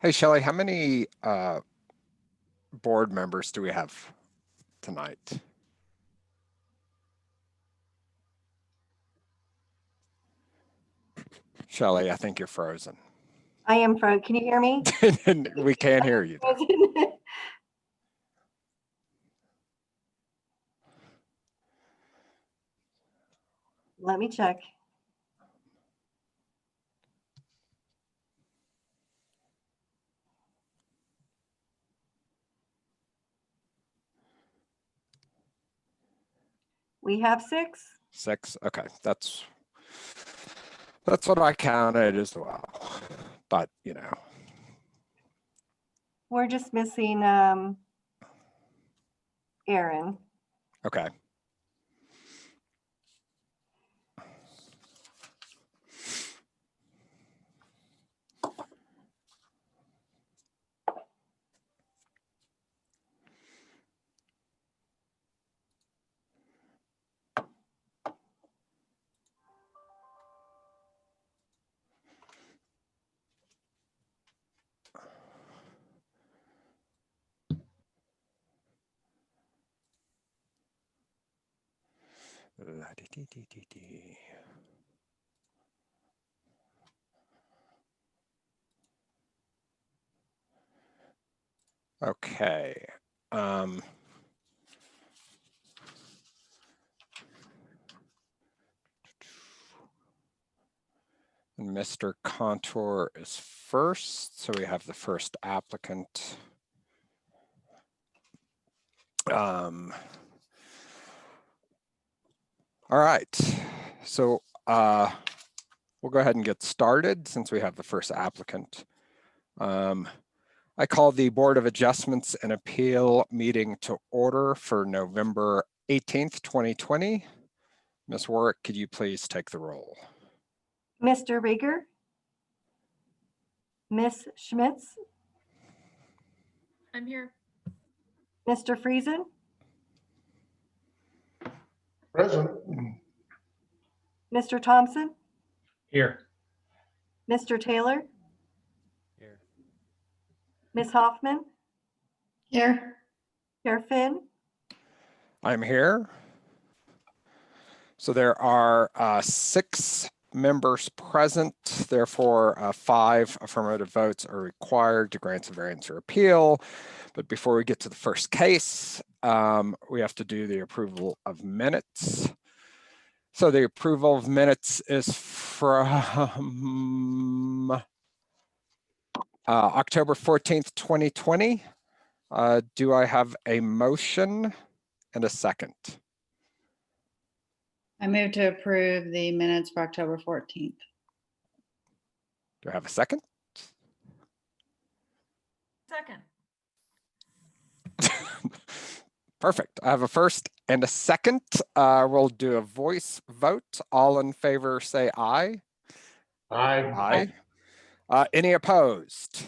Hey, Shelley, how many board members do we have tonight? Shelley, I think you're frozen. I am frozen. Can you hear me? We can't hear you. Let me check. We have 6. 6. Okay, that's what I counted as well. But you know, We're just missing Aaron. okay. Okay. Mr. Kontour is first, so we have the first applicant. All right, so we'll go ahead and get started since we have the first applicant. I call the Board of Adjustments and Appeal meeting to order for November 18th, 2020. Ms. Warwick, could you please take the roll? Mr. Rieger? Ms. Schmitz? I'm here. Mr. Friesen? Present. Mr. Thompson? Here. Mr. Taylor? Here. Ms. Hoffman? Here. Chair Finn? I'm here. So there are 6 members present, therefore 5 affirmative votes are required to grant a variance or appeal. But before we get to the first case, we have to do the approval of minutes. So the approval of minutes is from October 14th, 2020. Do I have a motion and a second? I move to approve the minutes for October 14th. Do I have a second? Second. Perfect. I have a first and a second. We'll do a voice vote. All in favor say aye. Aye. Aye. Any opposed?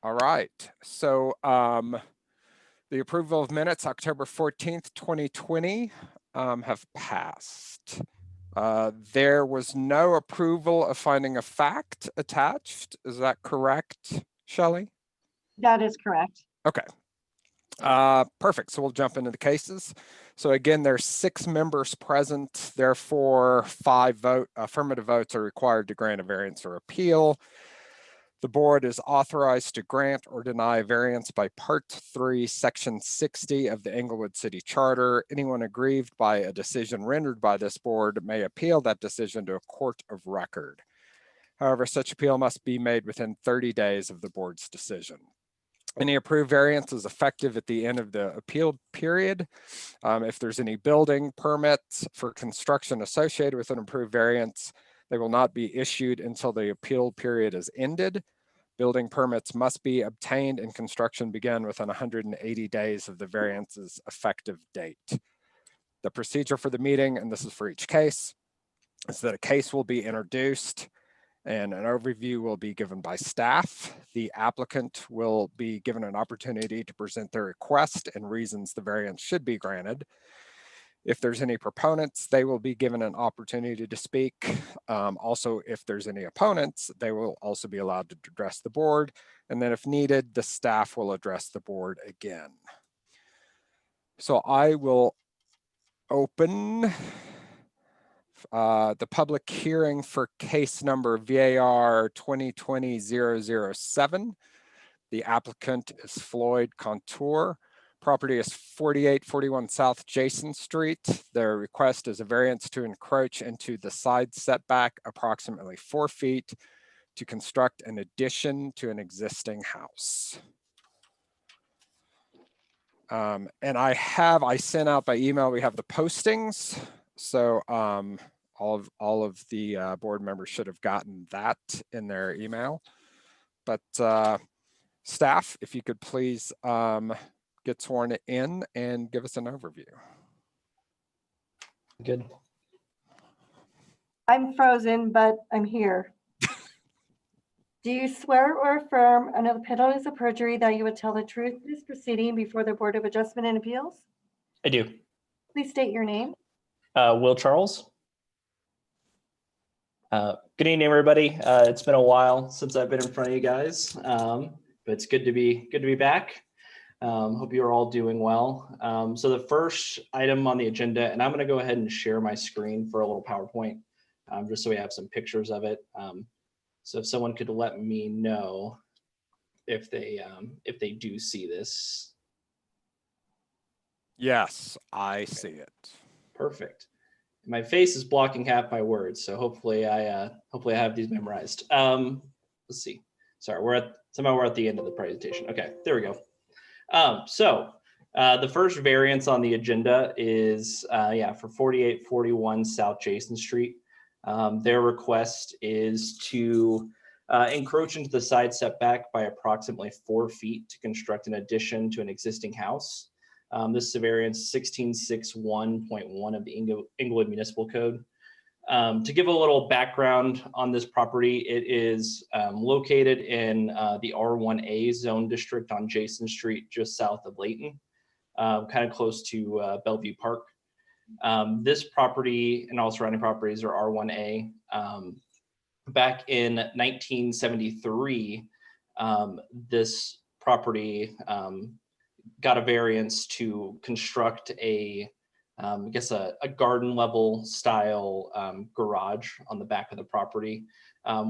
All right. So the approval of minutes October 14th, 2020 have passed. There was no approval of finding a fact attached. Is that correct, Shelley? That is correct. Okay. Perfect. So we'll jump into the cases. So again, there's 6 members present. Therefore, 5 affirmative votes are required to grant a variance or appeal. The board is authorized to grant or deny variance by Part 3, Section 60 of the Englewood City Charter. Anyone aggrieved by a decision rendered by this board may appeal that decision to a court of record. However, such appeal must be made within 30 days of the board's decision. Any approved variance is effective at the end of the appeal period. If there's any building permits for construction associated with an approved variance, they will not be issued until the appeal period is ended. Building permits must be obtained and construction begin within 180 days of the variance's effective date. The procedure for the meeting, and this is for each case, is that a case will be introduced and an overview will be given by staff. The applicant will be given an opportunity to present their request and reasons the variance should be granted. If there's any proponents, they will be given an opportunity to speak. Also, if there's any opponents, they will also be allowed to address the board. And then if needed, the staff will address the board again. So I will open the public hearing for case number VAR2020-007. The applicant is Floyd Kontour. Property is 4841 South Jason Street. Their request is a variance to encroach into the side setback approximately 4 feet to construct an addition to an existing house. And I sent out by email, we have the postings. So all of the board members should have gotten that in their email. But staff, if you could please get sworn in and give us an overview. Good. I'm frozen, but I'm here. Do you swear or affirm under the penalties of perjury that you would tell the truth in this proceeding before the Board of Adjustment and Appeals? I do. Please state your name. Will Charles. Good evening, everybody. It's been a while since I've been in front of you guys, but it's good to be back. Hope you are all doing well. So the first item on the agenda, and I'm going to go ahead and share my screen for a little PowerPoint, just so we have some pictures of it. So if someone could let me know if they do see this. Yes, I see it. Perfect. My face is blocking half my words, so hopefully I have these memorized. Let's see. Sorry, somehow we're at the end of the presentation. Okay, there we go. So the first variance on the agenda is for 4841 South Jason Street. Their request is to encroach into the side setback by approximately 4 feet to construct an addition to an existing house. This is a variance 1661.1 of the Inglewood Municipal Code. To give a little background on this property, it is located in the R1A zone district on Jason Street, just south of Layton, kind of close to Bellevue Park. This property and all surrounding properties are R1A. Back in 1973, this property got a variance to construct a garden level style garage on the back of the property,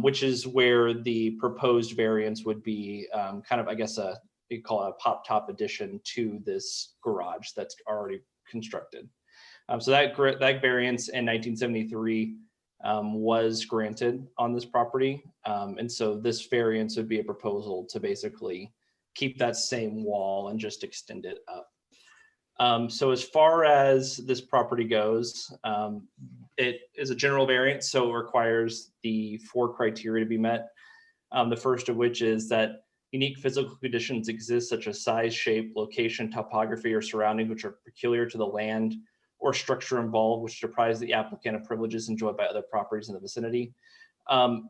which is where the proposed variance would be you call it a pop top addition to this garage that's already constructed. So that variance in 1973 was granted on this property. And so this variance would be a proposal to basically keep that same wall and just extend it up. So as far as this property goes, it is a general variance, so it requires the 4 criteria to be met. The first of which is that unique physical conditions exist, such as size, shape, location, topography, or surroundings which are peculiar to the land or structure involved, which deprives the applicant of privileges enjoyed by other properties in the vicinity.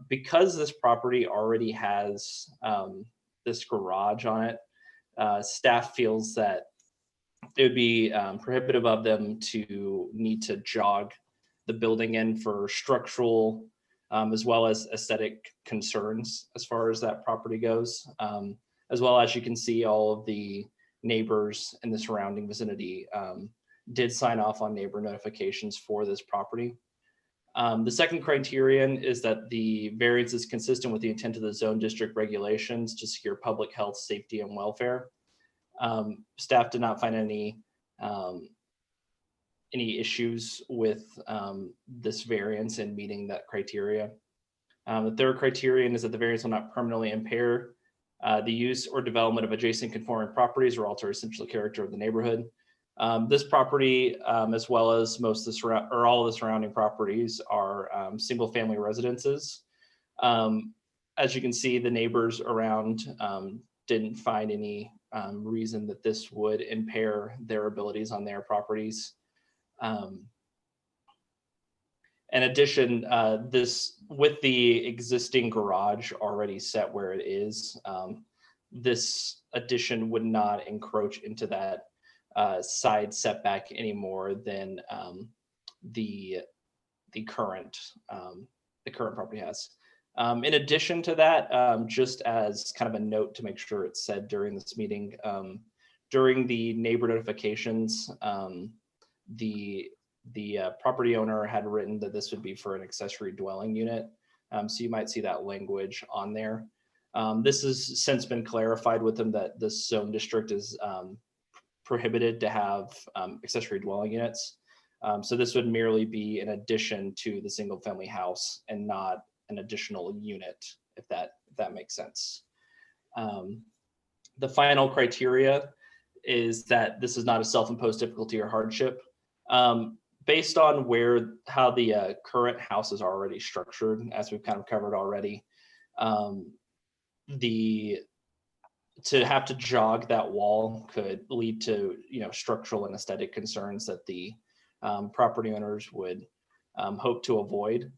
Because this property already has this garage on it, staff feels that it would be prohibitive of them to need to jog the building in for structural as well as aesthetic concerns as far as that property goes. As well as you can see, all of the neighbors in the surrounding vicinity did sign off on neighbor notifications for this property. The second criterion is that the variance is consistent with the intent of the zone district regulations to secure public health, safety, and welfare. Staff did not find any issues with this variance in meeting that criteria. The third criterion is that the variance will not permanently impair the use or development of adjacent conforming properties or alter essential character of the neighborhood. This property, as well as most of all of the surrounding properties, are single-family residences. As you can see, the neighbors around didn't find any reason that this would impair their abilities on their properties. In addition, this, with the existing garage already set where it is, this addition would not encroach into that side setback any more than the current property has. In addition to that, just as kind of a note to make sure it's said during this meeting, during the neighbor notifications, the property owner had written that this would be for an accessory dwelling unit. So you might see that language on there. This has since been clarified with them that this zone district is prohibited to have accessory dwelling units. So this would merely be an addition to the single family house and not an additional unit, if that makes sense. The final criteria is that this is not a self-imposed difficulty or hardship. Based on how the current house is already structured, as we've kind of covered already, to have to jog that wall could lead to structural and aesthetic concerns that the property owners would hope to avoid.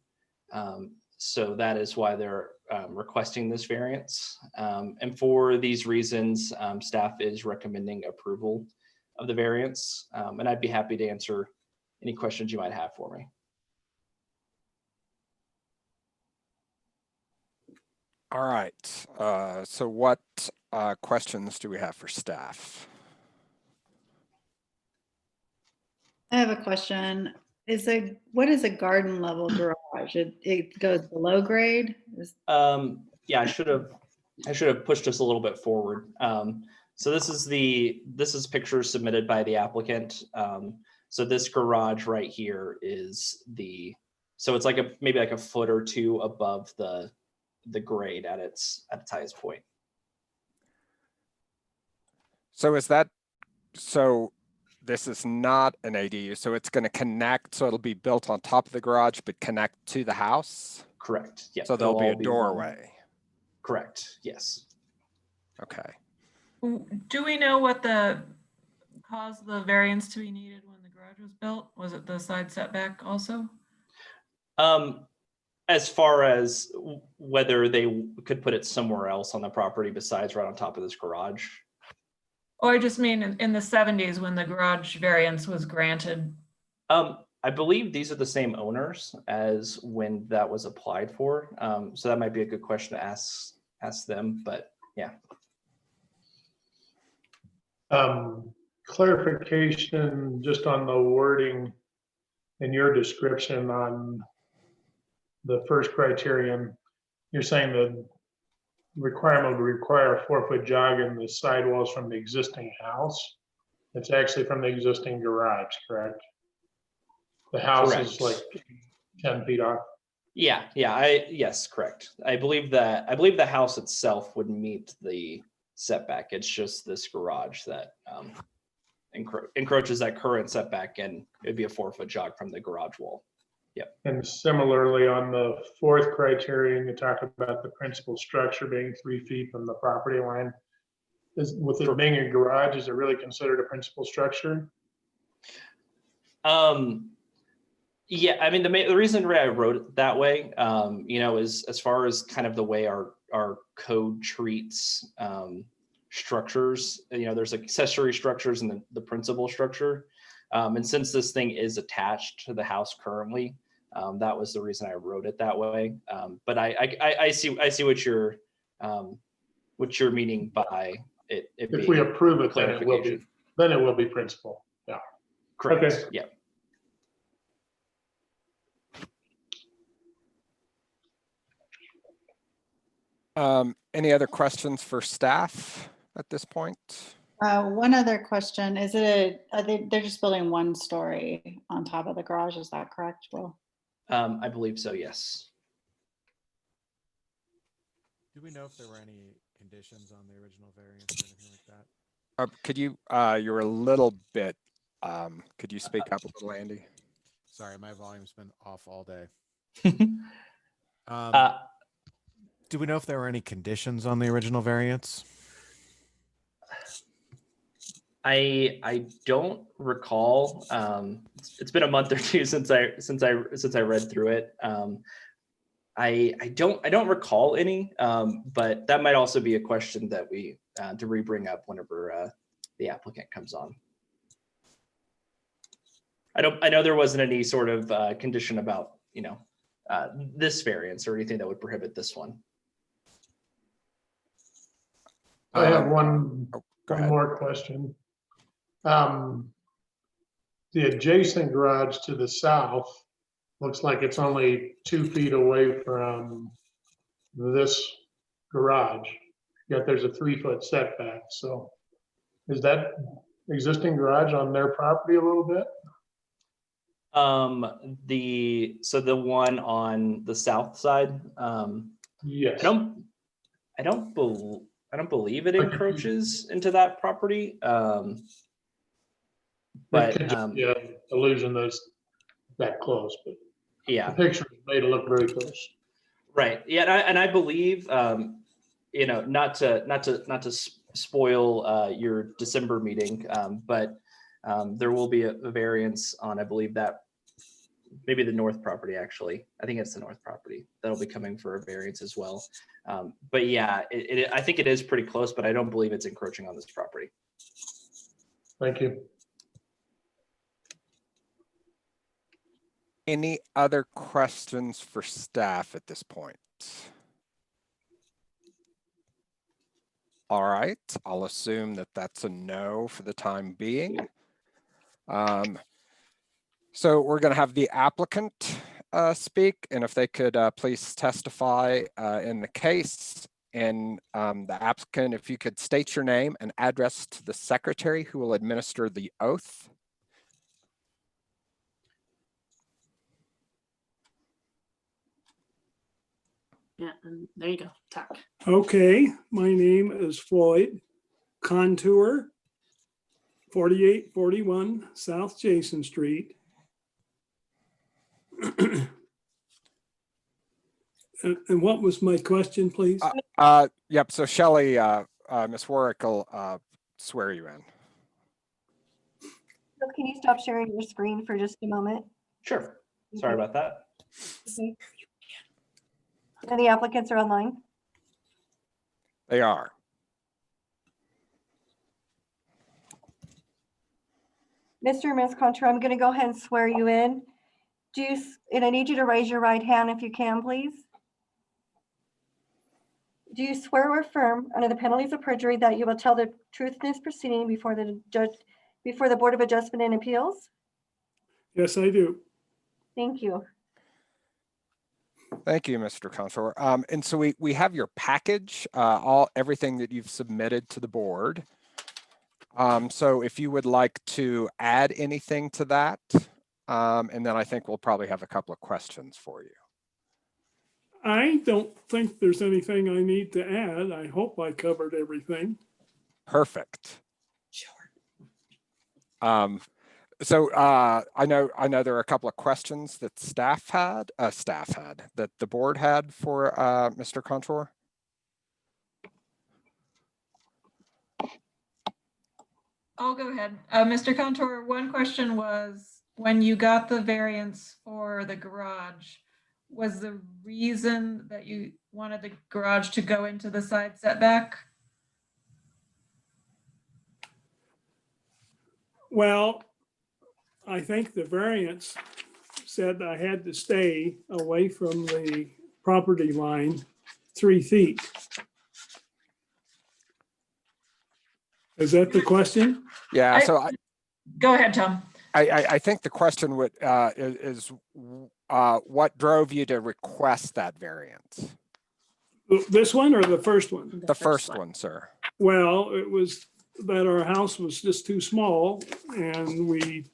So that is why they're requesting this variance. And for these reasons, staff is recommending approval of the variance. And I'd be happy to answer any questions you might have for me. All right. So what questions do we have for staff? I have a question. What is a garden level garage? It goes below grade? Yeah, I should have pushed us a little bit forward. So this is pictures submitted by the applicant. So this garage right here is so it's like maybe like a foot or two above the grade at its highest point. So this is not an ADU, so it's going to connect, so it'll be built on top of the garage, but connect to the house? Correct. Yeah. So there'll be a one. doorway. Correct. Yes. Okay. Do we know what caused the variance to be needed when the garage was built? Was it the side setback also? As far as whether they could put it somewhere else on the property besides right on top of this garage. Oh, I just mean in the 70s when the garage variance was granted. I believe these are the same owners as when that was applied for. So that might be a good question to ask them, but yeah. Clarification just on the wording in your description on the first criterion. You're saying the requirement would require a 4-foot jog in the sidewalls from the existing house. It's actually from the existing garage, correct? The house is like 10 feet off. Yeah. Yes, correct. I believe the house itself would meet the setback. It's just this garage that encroaches that current setback, and it'd be a 4-foot jog from the garage wall. Yep. And similarly, on the fourth criterion, you talk about the principal structure being 3 feet from the property line. With it being a garage, is it really considered a principal structure? Yeah, I mean, the reason I wrote it that way, is as far as kind of the way our code treats structures. There's accessory structures and then the principal structure. And since this thing is attached to the house currently, that was the reason I wrote it that way. But I see what you're meaning by it. If we approve it, then it will be principal. Yeah. Correct. Okay. Yeah. Any other questions for staff at this point? One other question, they're just building 1 story on top of the garage, is that correct, Will? I believe so, yes. Do we know if there were any conditions on the original variance or anything like that? Could you, you're a little bit, could you speak up a little, Andy? Sorry, my volume's been off all day. Do we know if there were any conditions on the original variance? I don't recall. It's been a month or two since I read through it. I don't recall any, but that might also be a question that we to re-bring up whenever the applicant comes on. I know there wasn't any sort of condition about, this variance or anything that would prohibit this one. I have one Go ahead. more question. The adjacent garage to the south looks like it's only 2 feet away from this garage, yet there's a 3-foot setback. So is that existing garage on their property a little bit? The one on the south side, Yes. I don't believe it encroaches into that property. It But could just be an illusion that it's that close, but the yeah, picture is made it look very close. right. Yeah, and I believe, not to spoil your December meeting, but there will be a variance on, I believe that maybe the north property, actually. I think it's the north property that'll be coming for a variance as well. But yeah, I think it is pretty close, but I don't believe it's encroaching on this property. Thank you. Any other questions for staff at this point? All right, I'll assume that that's a no for the time being. So we're going to have the applicant speak, and if they could please testify in the case. And the applicant, if you could state your name and address to the secretary who will administer the oath. Yeah, and there you go. Talk. Okay, my name is Floyd Kontour, 4841 South Jason Street. And what was my question, please? Yep, so Shelley, Ms. Warwick will swear you in. So can you stop sharing your screen for just a moment? Sure. Sorry about that. Okay. And the applicants are online? They are. Mr. and Ms. Kontour, I'm going to go ahead and swear you in. And I need you to raise your right hand if you can, please. Do you swear or affirm under the penalties of perjury that you will tell the truth in this proceeding before the Board of Adjustment and Appeals? Yes, I do. Thank you. Thank you, Mr. Kontour. And so we have your package, everything that you've submitted to the board. So if you would like to add anything to that, and then I think we'll probably have a couple of questions for you. I don't think there's anything I need to add. I hope I covered everything. Perfect. Sure. So I know there are a couple of questions that that the board had for Mr. Kontour. I'll go ahead. Mr. Kontour, one question was, when you got the variance for the garage, was the reason that you wanted the garage to go into the side setback? Well, I think the variance said I had to stay away from the property line 3 feet. Is that the question? Yeah, so Go ahead, Tom. I think the question is what drove you to request that variance? This one or the first one? The first one, sir. Well, it was that our house was just too small, and we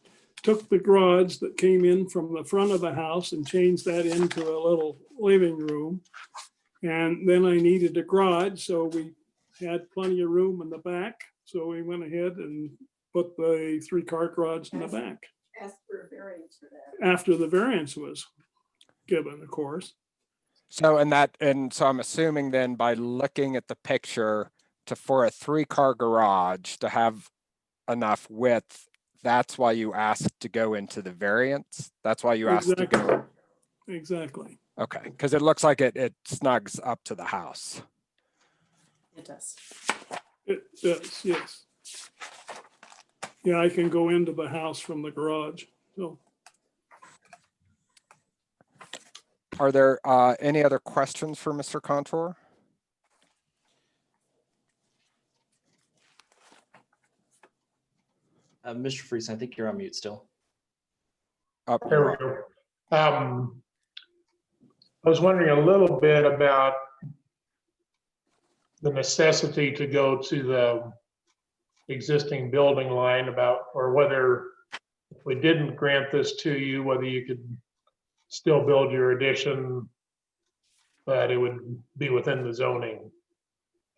took the garage that came in from the front of the house and changed that into a little living room. And then I needed a garage, so we had plenty of room in the back. So we went ahead and put the 3-car garage in the back. Ask for a variance for that. After the variance was given, of course. So so I'm assuming then by looking at the picture for a 3-car garage to have enough width, that's why you asked to go into the variance? That's why you asked to go? Exactly. Okay, because it looks like it snugs up to the house. It does. It does, yes. Yeah, I can go into the house from the garage. So Are there any other questions for Mr. Kontour? Mr. Friesen, I think you're on mute still. There we go. I was wondering a little bit about the necessity to go to the existing building line or whether if we didn't grant this to you, whether you could still build your addition, but it would be within the zoning.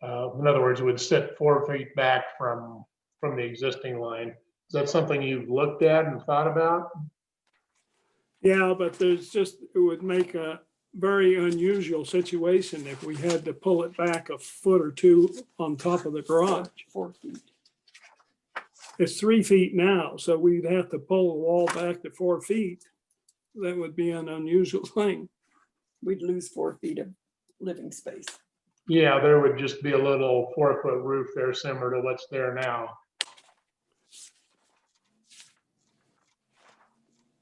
In other words, it would sit 4 feet back from the existing line. Is that something you've looked at and thought about? yeah, but it would make a very unusual situation if we had to pull it back a foot or two on top of the garage. 4 feet. It's 3 feet now, so we'd have to pull the wall back to 4 feet. That would be an unusual thing. We'd lose 4 feet of living space. Yeah, there would just be a little 4-foot roof there similar to what's there now.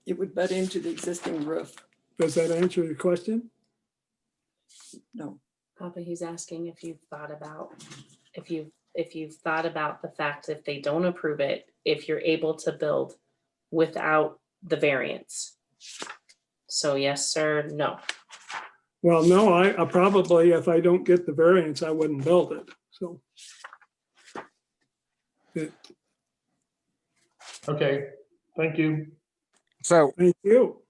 It would butt into the existing roof. Does that answer your question? No. Papa, he's asking if you've thought about, if you've thought about the fact if they don't approve it, if you're able to build without the variance. So yes, sir, no. Well, no, I probably, if I don't get the variance, I wouldn't build it, so. Okay, thank you. So, Thank you.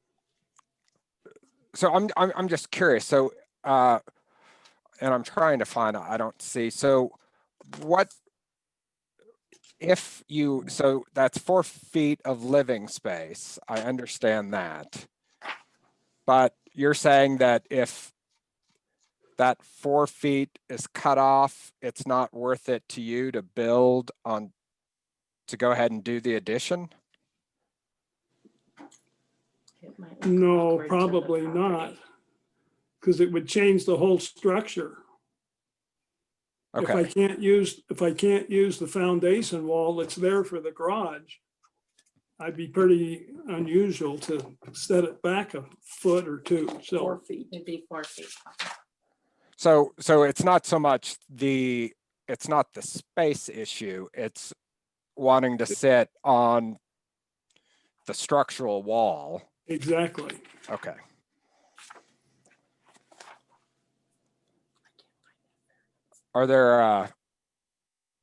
so I'm just curious. So, and I'm trying to find, I don't see. So what if you, so that's 4 feet of living space. I understand that. But you're saying that if that 4 feet is cut off, it's not worth it to you to build on, to go ahead and do the addition? It might look No, awkward to the probably not, property. because it would change the whole structure. If I Okay, can't use the foundation wall that's there for the garage, I'd be pretty unusual to set it back a foot or two, 4 so. feet. It'd be 4 feet. so it's not so much it's not the space issue, it's wanting to sit on the structural wall. Exactly. Okay. Are there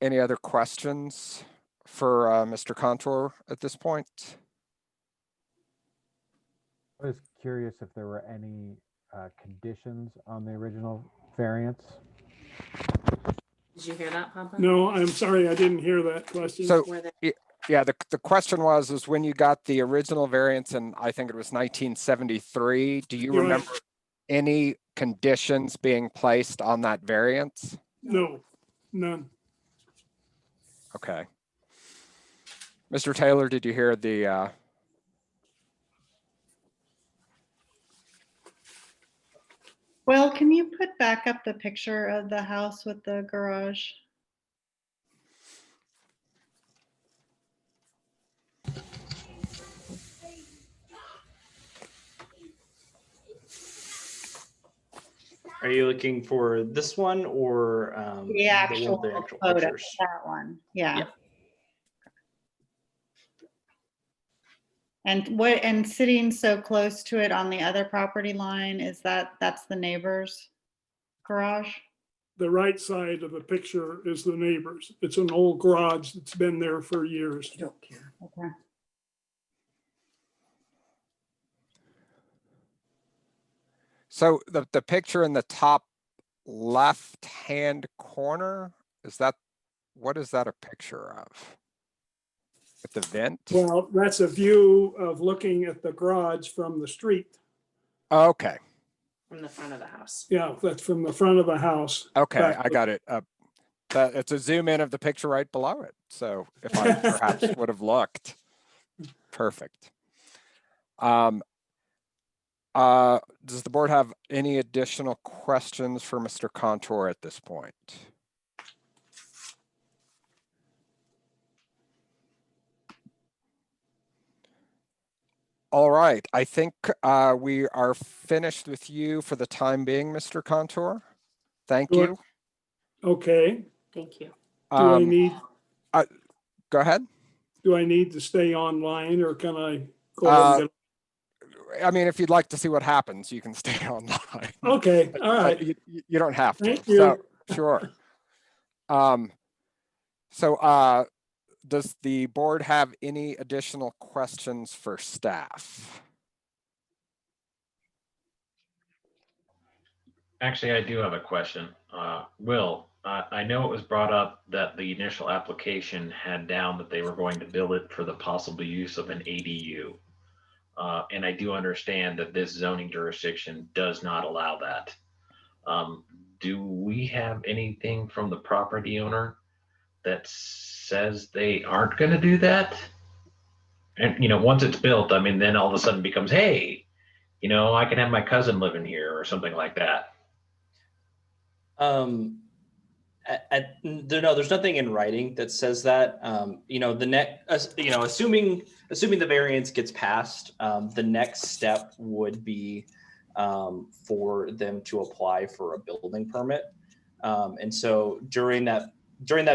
any other questions for Mr. Kontour at this point? I was curious if there were any conditions on the original variance. Did you hear that, Papa? No, I'm sorry, I didn't hear that question. So, Were there- yeah, the question was when you got the original variance, and I think it was 1973, do you Right. remember any conditions being placed on that variance? No, none. Okay. Mr. Taylor, did you hear the, Well, can you put back up the picture of the house with the garage? Are you looking for this one or The actual the actual photo, pictures? that one, yeah. Yeah. And sitting so close to it on the other property line, that's the neighbor's garage? The right side of the picture is the neighbor's. It's an old garage that's been there for years. I don't care. Okay. so the picture in the top left-hand corner, what is that a picture of? With the vent? Well, that's a view of looking at the garage from the street. Okay, From the front of the house. Yeah, that's from the front of the house. okay, back I got it. It's a zoom in of the picture right below it. So if I perhaps would have looked. Perfect. Does the board have any additional questions for Mr. Kontour at this point? All right, I think we are finished with you for the time being, Mr. Kontour. Thank Do I- you. Okay, Thank you. do I need, Go ahead. do I need to stay online or can I go ahead and I mean, if you'd like to see what happens, you can stay online. get? Okay, all right. You don't have to. Thank you. So, sure. Does the board have any additional questions for staff? Actually, I do have a question. Will, I know it was brought up that the initial application had down that they were going to build it for the possible use of an ADU. And I do understand that this zoning jurisdiction does not allow that. Do we have anything from the property owner that says they aren't going to do that? And, you know, once it's built, I mean, then all of a sudden becomes, hey, you know, I can have my cousin living here or something like that. No, there's nothing in writing that says that. You know, assuming the variance gets passed, the next step would be for them to apply for a building permit. And so during that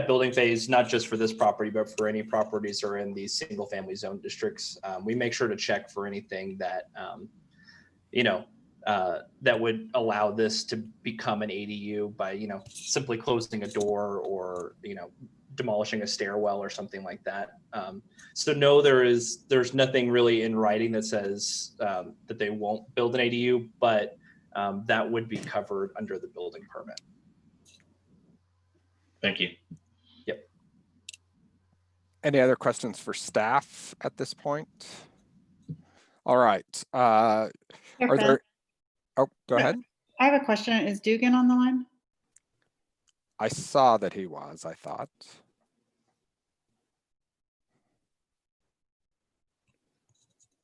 building phase, not just for this property, but for any properties that are in these single family zone districts, we make sure to check for anything that, that would allow this to become an ADU by, simply closing a door or, demolishing a stairwell or something like that. So no, there's nothing really in writing that says that they won't build an ADU, but that would be covered under the building permit. Thank you. Yep. Any other questions for staff at this point? All right. Are there? Oh, go ahead. I have a question. Is Dugan on the line? I saw that he was, I thought.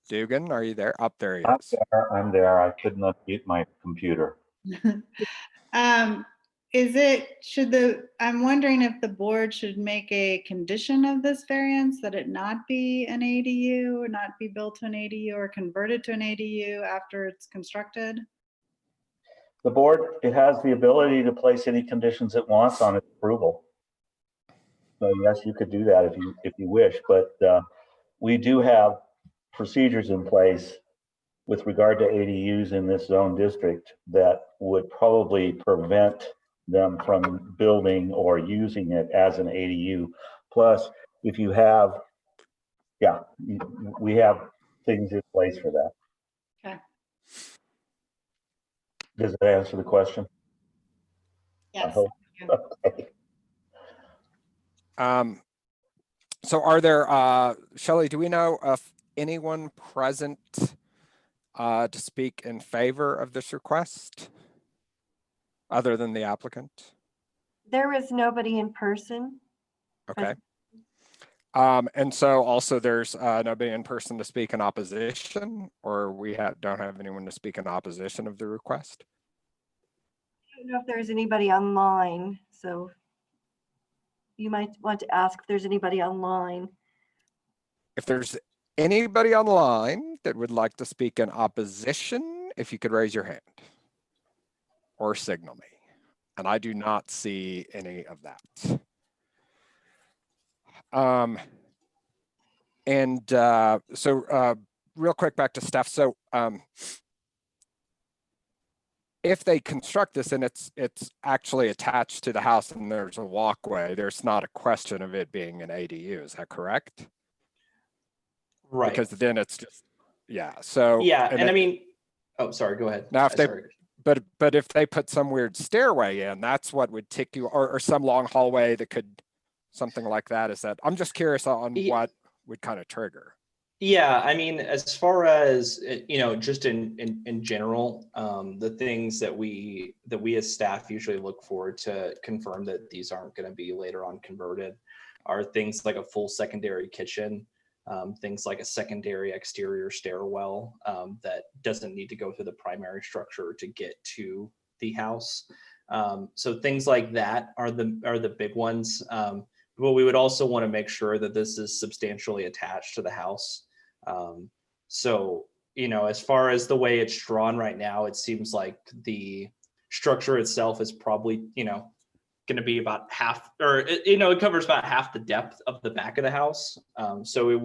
Dugan, are you there? Up there he is. I'm there. I couldn't unmute my computer. I'm wondering if the board should make a condition of this variance that it not be an ADU or not be built to an ADU or converted to an ADU after it's constructed? The board, it has the ability to place any conditions it wants on its approval. So yes, you could do that if you wish, but we do have procedures in place with regard to ADUs in this zone district that would probably prevent them from building or using it as an ADU. Plus, if you have, we have things in place for that. Okay. Does that answer the question? Yes. Okay. So are there, Shelley, do we know of anyone present to speak in favor of this request other than the applicant? There is nobody in person. Okay. And so also there's nobody in person to speak in opposition, or we don't have anyone to speak in opposition of the request? I don't know if there's anybody online, so you might want to ask if there's anybody online. If there's anybody online that would like to speak in opposition, if you could raise your hand or signal me. And I do not see any of that. Real quick, back to Steph. So if they construct this and it's actually attached to the house and there's a walkway, there's not a question of it being an ADU, is that correct? Right. Because then it's just, yeah. So yeah, and I mean, oh, sorry, go ahead. Now, if they, but if they put some weird stairway in, that's what would tick you, or some long hallway that could, something like that. Is that, I'm just curious on what would kind of trigger. Yeah, I mean, as far as, just in general, the things that we as staff usually look for to confirm that these aren't going to be later on converted are things like a full secondary kitchen, things like a secondary exterior stairwell that doesn't need to go through the primary structure to get to the house. So things like that are the big ones. But we would also want to make sure that this is substantially attached to the house. So, you know, as far as the way it's drawn right now, it seems like the structure itself is probably, you know, going to be about half, or you know, it covers about half the depth of the back of the house. So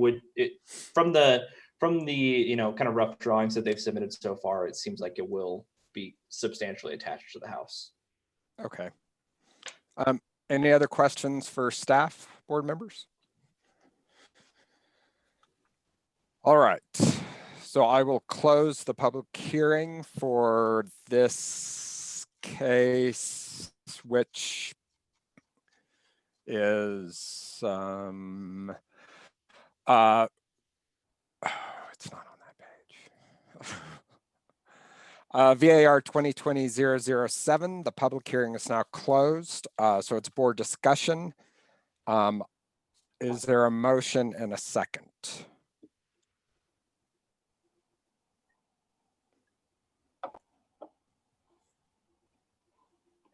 from the you know, kind of rough drawings that they've submitted so far, it seems like it will be substantially attached to the house. Okay. Any other questions for staff, board members? All right. So I will close the public hearing for this case, which is it's not on that page. VAR 2020-007. The public hearing is now closed, so it's board discussion. Is there a motion and a second?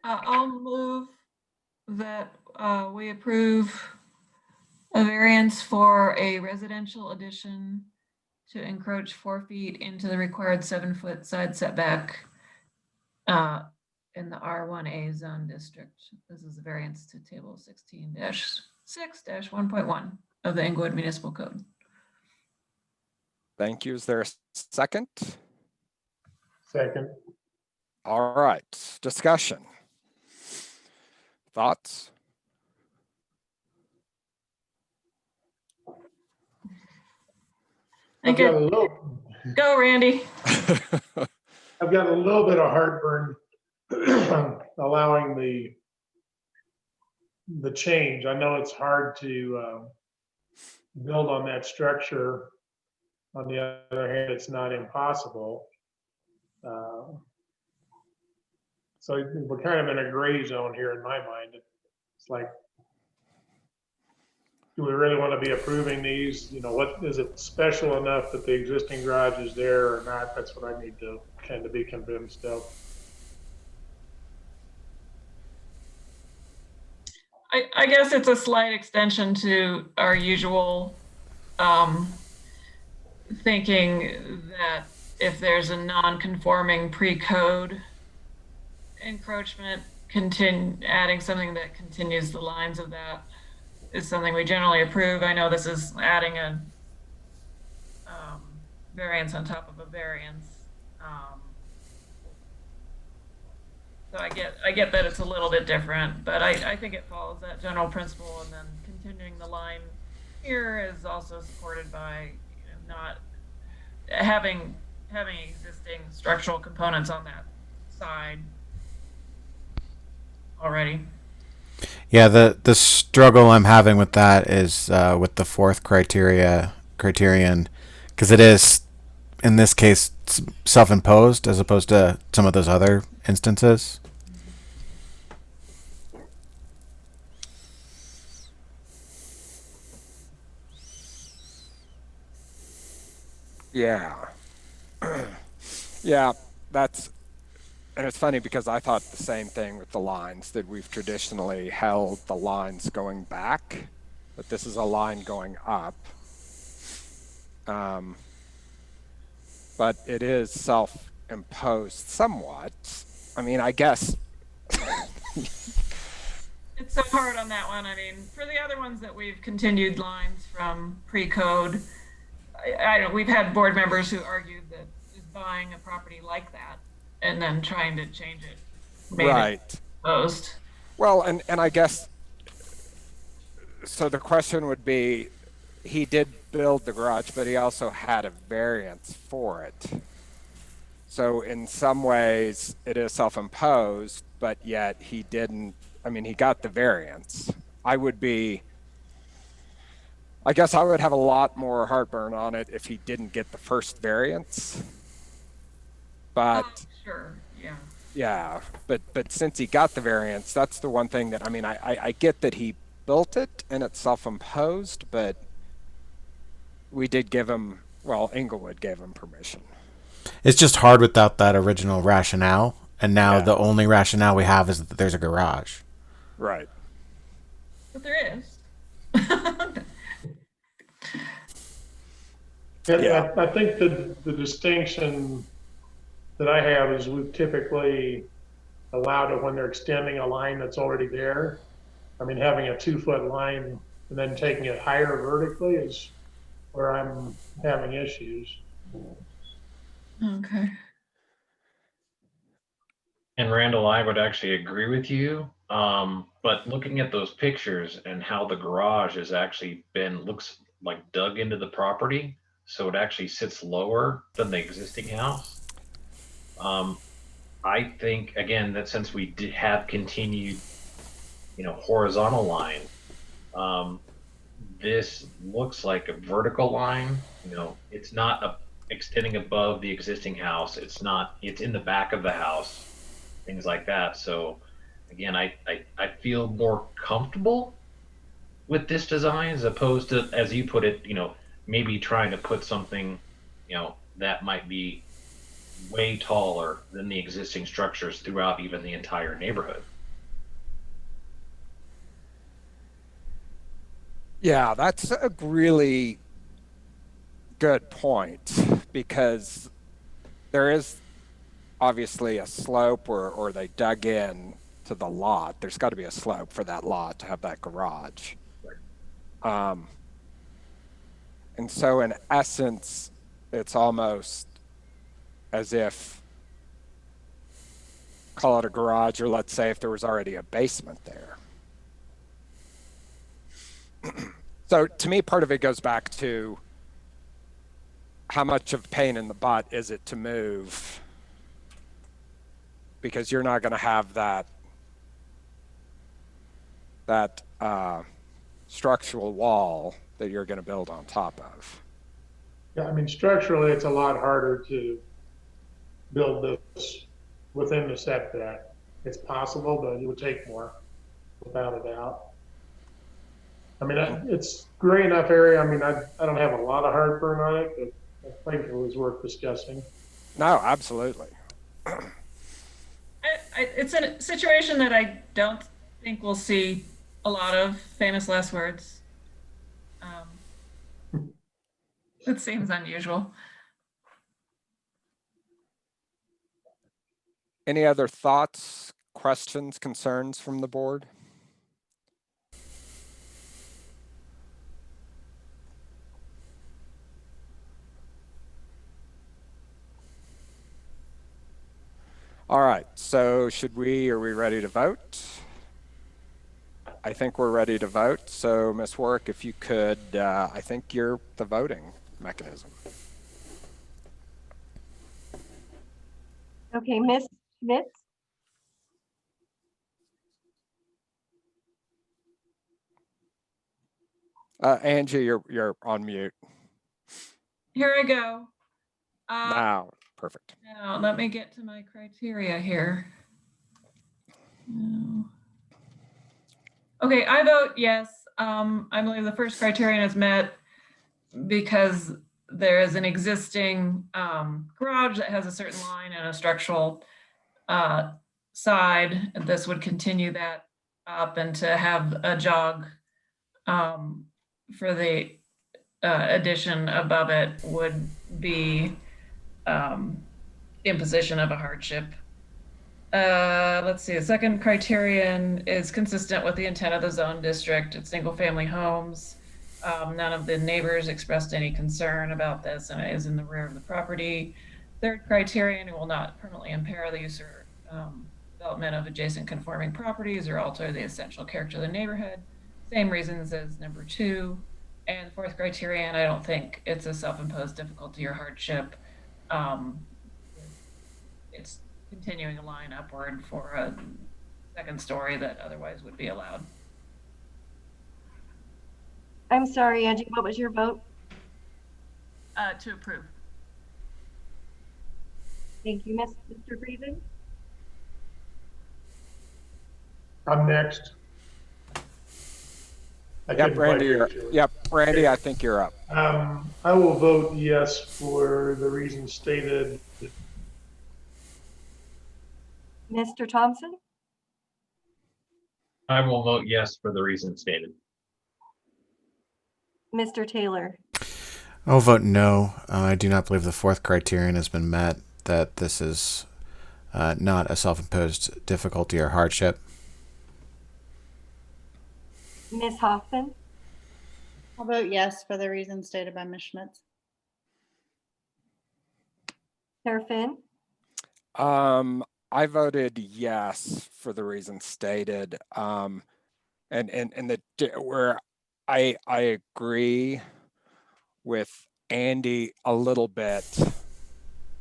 I'll move that we approve a variance for a residential addition to encroach 4 feet into the required 7-foot side setback in the R1A zone district. This is a variance to table 16-6-1.1 of the Englewood Municipal Code. Thank you. Is there a second? Second. All right, discussion. Thoughts? I've got a little, Go, Randy. I've got a little bit of heartburn allowing the change. I know it's hard to build on that structure. On the other hand, it's not impossible. So we're kind of in a gray zone here in my mind. It's like, do we really want to be approving these? You know, what is it special enough that the existing garage is there or not? That's what I need to kind of be convinced of. I guess it's a slight extension to our usual thinking that if there's a non-conforming pre-code encroachment, adding something that continues the lines of that is something we generally approve. I know this is adding a variance on top of a variance. So I get that it's a little bit different, but I think it follows that general principle, and then continuing the line here is also supported by, you know, not having existing structural components on that side already. Yeah, the struggle I'm having with that is with the fourth criterion, because it is, in this case, self-imposed as opposed to some of those other instances. Yeah. Yeah, and it's funny because I thought the same thing with the lines, that we've traditionally held the lines going back, but this is a line going up. But it is self-imposed somewhat. I mean, I guess. It's so hard on that one. I mean, for the other ones that we've continued lines from pre-code, I don't, we've had board members who argued that just buying a property like that and then trying to change it made it exposed. Well, and I guess, so the question would be, he did build the garage, but he also had a variance for it. So in some ways it is self-imposed, but yet he didn't, I mean, he got the variance. I guess I would have a lot more heartburn on it if he didn't get the first variance. But sure, yeah. Yeah, but since he got the variance, that's the one thing that, I mean, I get that he built it and it's self-imposed, but we did give him, well, Englewood gave him permission. It's just hard without that original rationale, and now the only rationale we have is that there's a garage. Right. But there is. Yeah. I think the distinction that I have is we've typically allowed it when they're extending a line that's already there. I mean, having a 2-foot line and then taking it higher vertically is where I'm having issues. Okay. And Randall, I would actually agree with you. But looking at those pictures and how the garage has actually looks like dug into the property, so it actually sits lower than the existing house. I think again that since we did have continued, horizontal line, this looks like a vertical line. It's not extending above the existing house. It's in the back of the house, things like that. So again, I feel more comfortable with this design as opposed to, as you put it, maybe trying to put something, that might be way taller than the existing structures throughout even the entire neighborhood. Yeah, that's a really good point, because there is obviously a slope, or they dug in to the lot. There's got to be a slope for that lot to have that garage. And so in essence, it's almost as if, call it a garage, or let's say if there was already a basement there. So to me, part of it goes back to how much of a pain in the butt is it to move, because you're not going to have that structural wall that you're going to build on top of. Yeah, I mean, structurally, it's a lot harder to build this within the setback. It's possible, but it would take more, without a doubt. I mean, it's gray enough area. I mean, I don't have a lot of heartburn on it, but I think it was worth discussing. No, absolutely. It's a situation that I don't think we'll see a lot of. Famous last words. It seems unusual. Any other thoughts, questions, concerns from the board? All right, so are we ready to vote? I think we're ready to vote. So Ms. Warwick, if you could, I think you're the voting mechanism. Okay, Ms. Schmitz, Angie, you're on mute. Here I go. Now, perfect. Now, let me get to my criteria here. No. Okay, I vote yes. I believe the first criterion is met because there is an existing garage that has a certain line and a structural side. This would continue that up, and to have a jog for the addition above it would be imposition of a hardship. Let's see, the second criterion is consistent with the intent of the zone district. It's single family homes. None of the neighbors expressed any concern about this, and it is in the rear of the property. Third criterion, it will not permanently impair the use or development of adjacent conforming properties or alter the essential character of the neighborhood. Same reasons as number 2. And fourth criterion, I don't think it's a self-imposed difficulty or hardship. It's continuing a line upward for a second story that otherwise would be allowed. I'm sorry, Angie, what was your vote? To approve. Thank you, Mr. Friesen. I'm next. Yep, Randy, I think you're up. I will vote yes for the reasons stated. Mr. Thompson? I will vote yes for the reasons stated. Mr. Taylor? I'll vote no. I do not believe the fourth criterion has been met, that this is not a self-imposed difficulty or hardship. Ms. Hoffman, I'll vote yes for the reasons stated by Ms. Schmitz. Chair Finn, I voted yes for the reasons stated. And where I agree with Andy a little bit,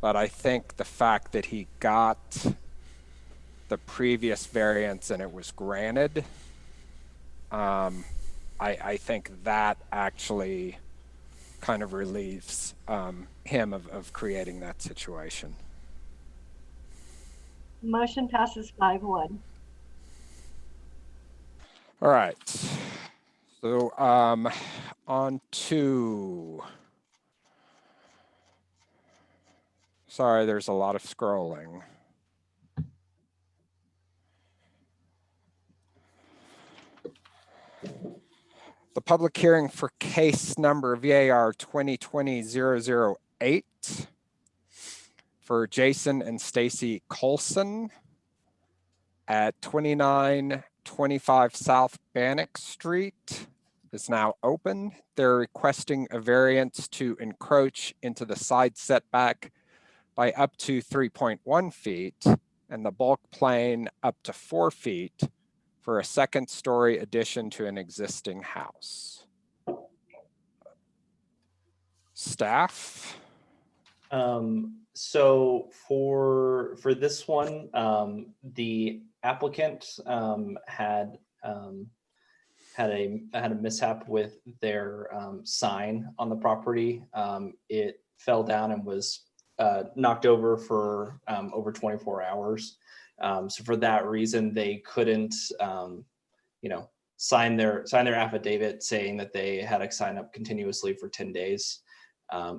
but I think the fact that he got the previous variance and it was granted, I think that actually kind of relieves him of creating that situation. motion passes 5-1. All right. So on to, sorry, there's a lot of scrolling. The public hearing for case number VAR 2020-008 for Jason and Stacey Colson at 2925 South Bannock Street is now open. They're requesting a variance to encroach into the side setback by up to 3.1 feet and the bulk plane up to 4 feet for a second-story addition to an existing house. Staff? So for this one, the applicant had a mishap with their sign on the property. It fell down and was knocked over for over 24 hours. So for that reason, they couldn't, sign their affidavit saying that they had to sign up continuously for 10 days.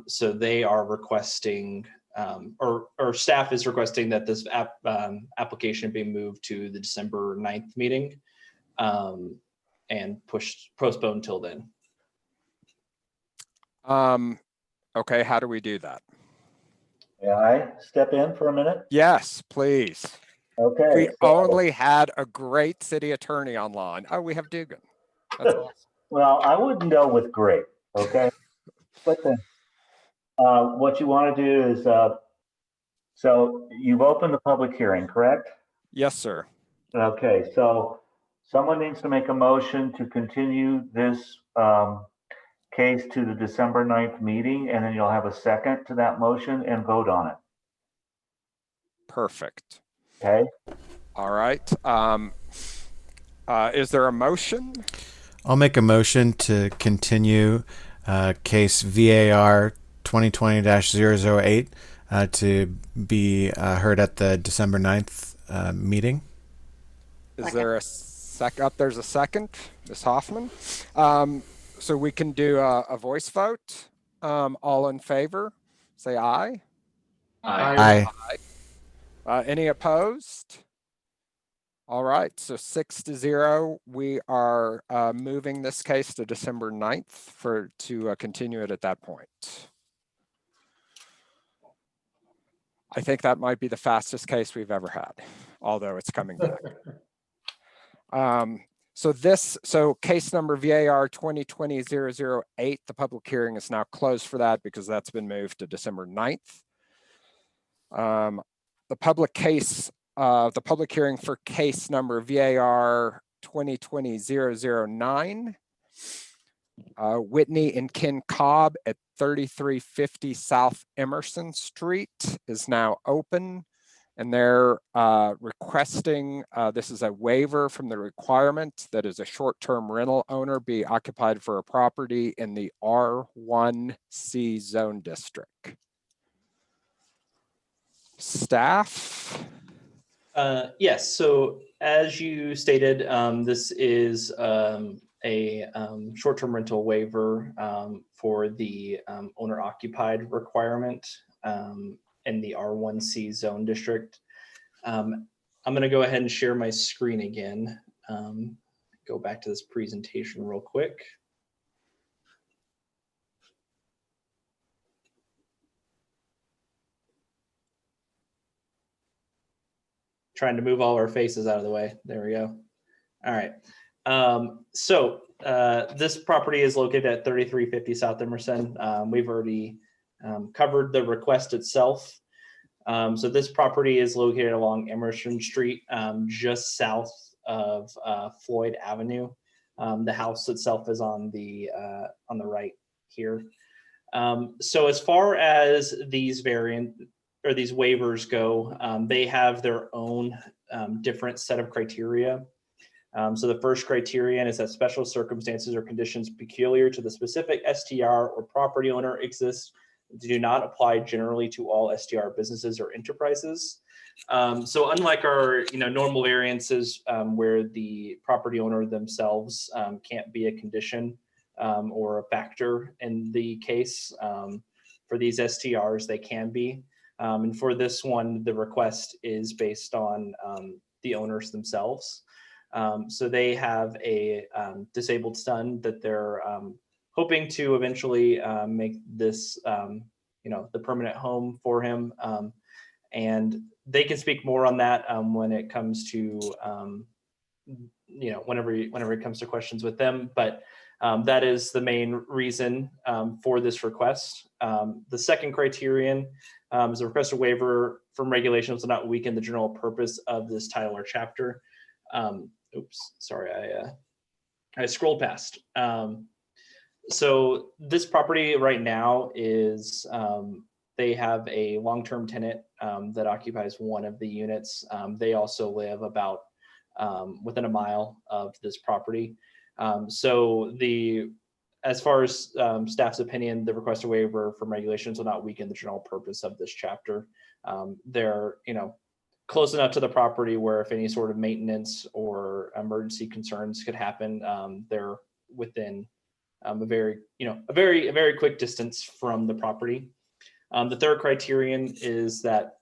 So they are requesting, or staff is requesting that this application be moved to the December 9th meeting and postponed till then. Okay, how do we do that? May I step in for a minute? Yes, please. Okay. We so- only had a great city attorney online. Oh, we have Dugan. That's awesome. Well, I wouldn't go with great, okay? But then, what you want to do is, so you've opened the public hearing, correct? Yes, sir. Okay, so someone needs to make a motion to continue this case to the December 9th meeting, and then you'll have a second to that motion and vote on it, Perfect. okay? All right. Is there a motion? I'll make a motion to continue case VAR 2020-008 to be heard at the December 9th meeting. Is there a second? There's a second, Ms. Hoffman. So we can do a voice vote. All in favor, say aye. Aye. Any opposed? All right, so 6-0. We are moving this case to December 9th to continue it at that point. I think that might be the fastest case we've ever had, although it's coming back. So case number VAR 2020-008, the public hearing is now closed for that because that's been moved to December 9th. The public hearing for case number VAR 2020-009, Whitney and Ken Cobb at 3350 South Emerson Street is now open. And they're requesting, this is a waiver from the requirement that is a short-term rental owner be occupied for a property in the R1C zone district. Staff? Yes, so as you stated, this is a short-term rental waiver for the owner-occupied requirement in the R1C zone district. I'm going to go ahead and share my screen again. Go back to this presentation real quick. trying to move all our faces out of the way. There we go. All right. This property is located at 3350 South Emerson. We've already covered the request itself. So this property is located along Emerson Street, just south of Floyd Avenue. The house itself is on the right here. So as far as these these waivers go, they have their own different set of criteria. So the first criterion is that special circumstances or conditions peculiar to the specific STR or property owner exist do not apply generally to all STR businesses or enterprises. So unlike our normal variances where the property owner themselves can't be a condition or a factor in the case, for these STRs they can be. And for this one, the request is based on the owners themselves. So they have a disabled son that they're hoping to eventually make this, the permanent home for him. And they can speak more on that when it comes to, whenever it comes to questions with them. But that is the main reason for this request. The second criterion is a request a waiver from regulations will not weaken the general purpose of this title or chapter. Oops, sorry, I scrolled past. So this property right now is, they have a long-term tenant that occupies one of the units. They also live about within a mile of this property. So as far as staff's opinion, the request a waiver from regulations will not weaken the general purpose of this chapter. They're, close enough to the property where if any sort of maintenance or emergency concerns could happen, they're within a very quick distance from the property. The third criterion is that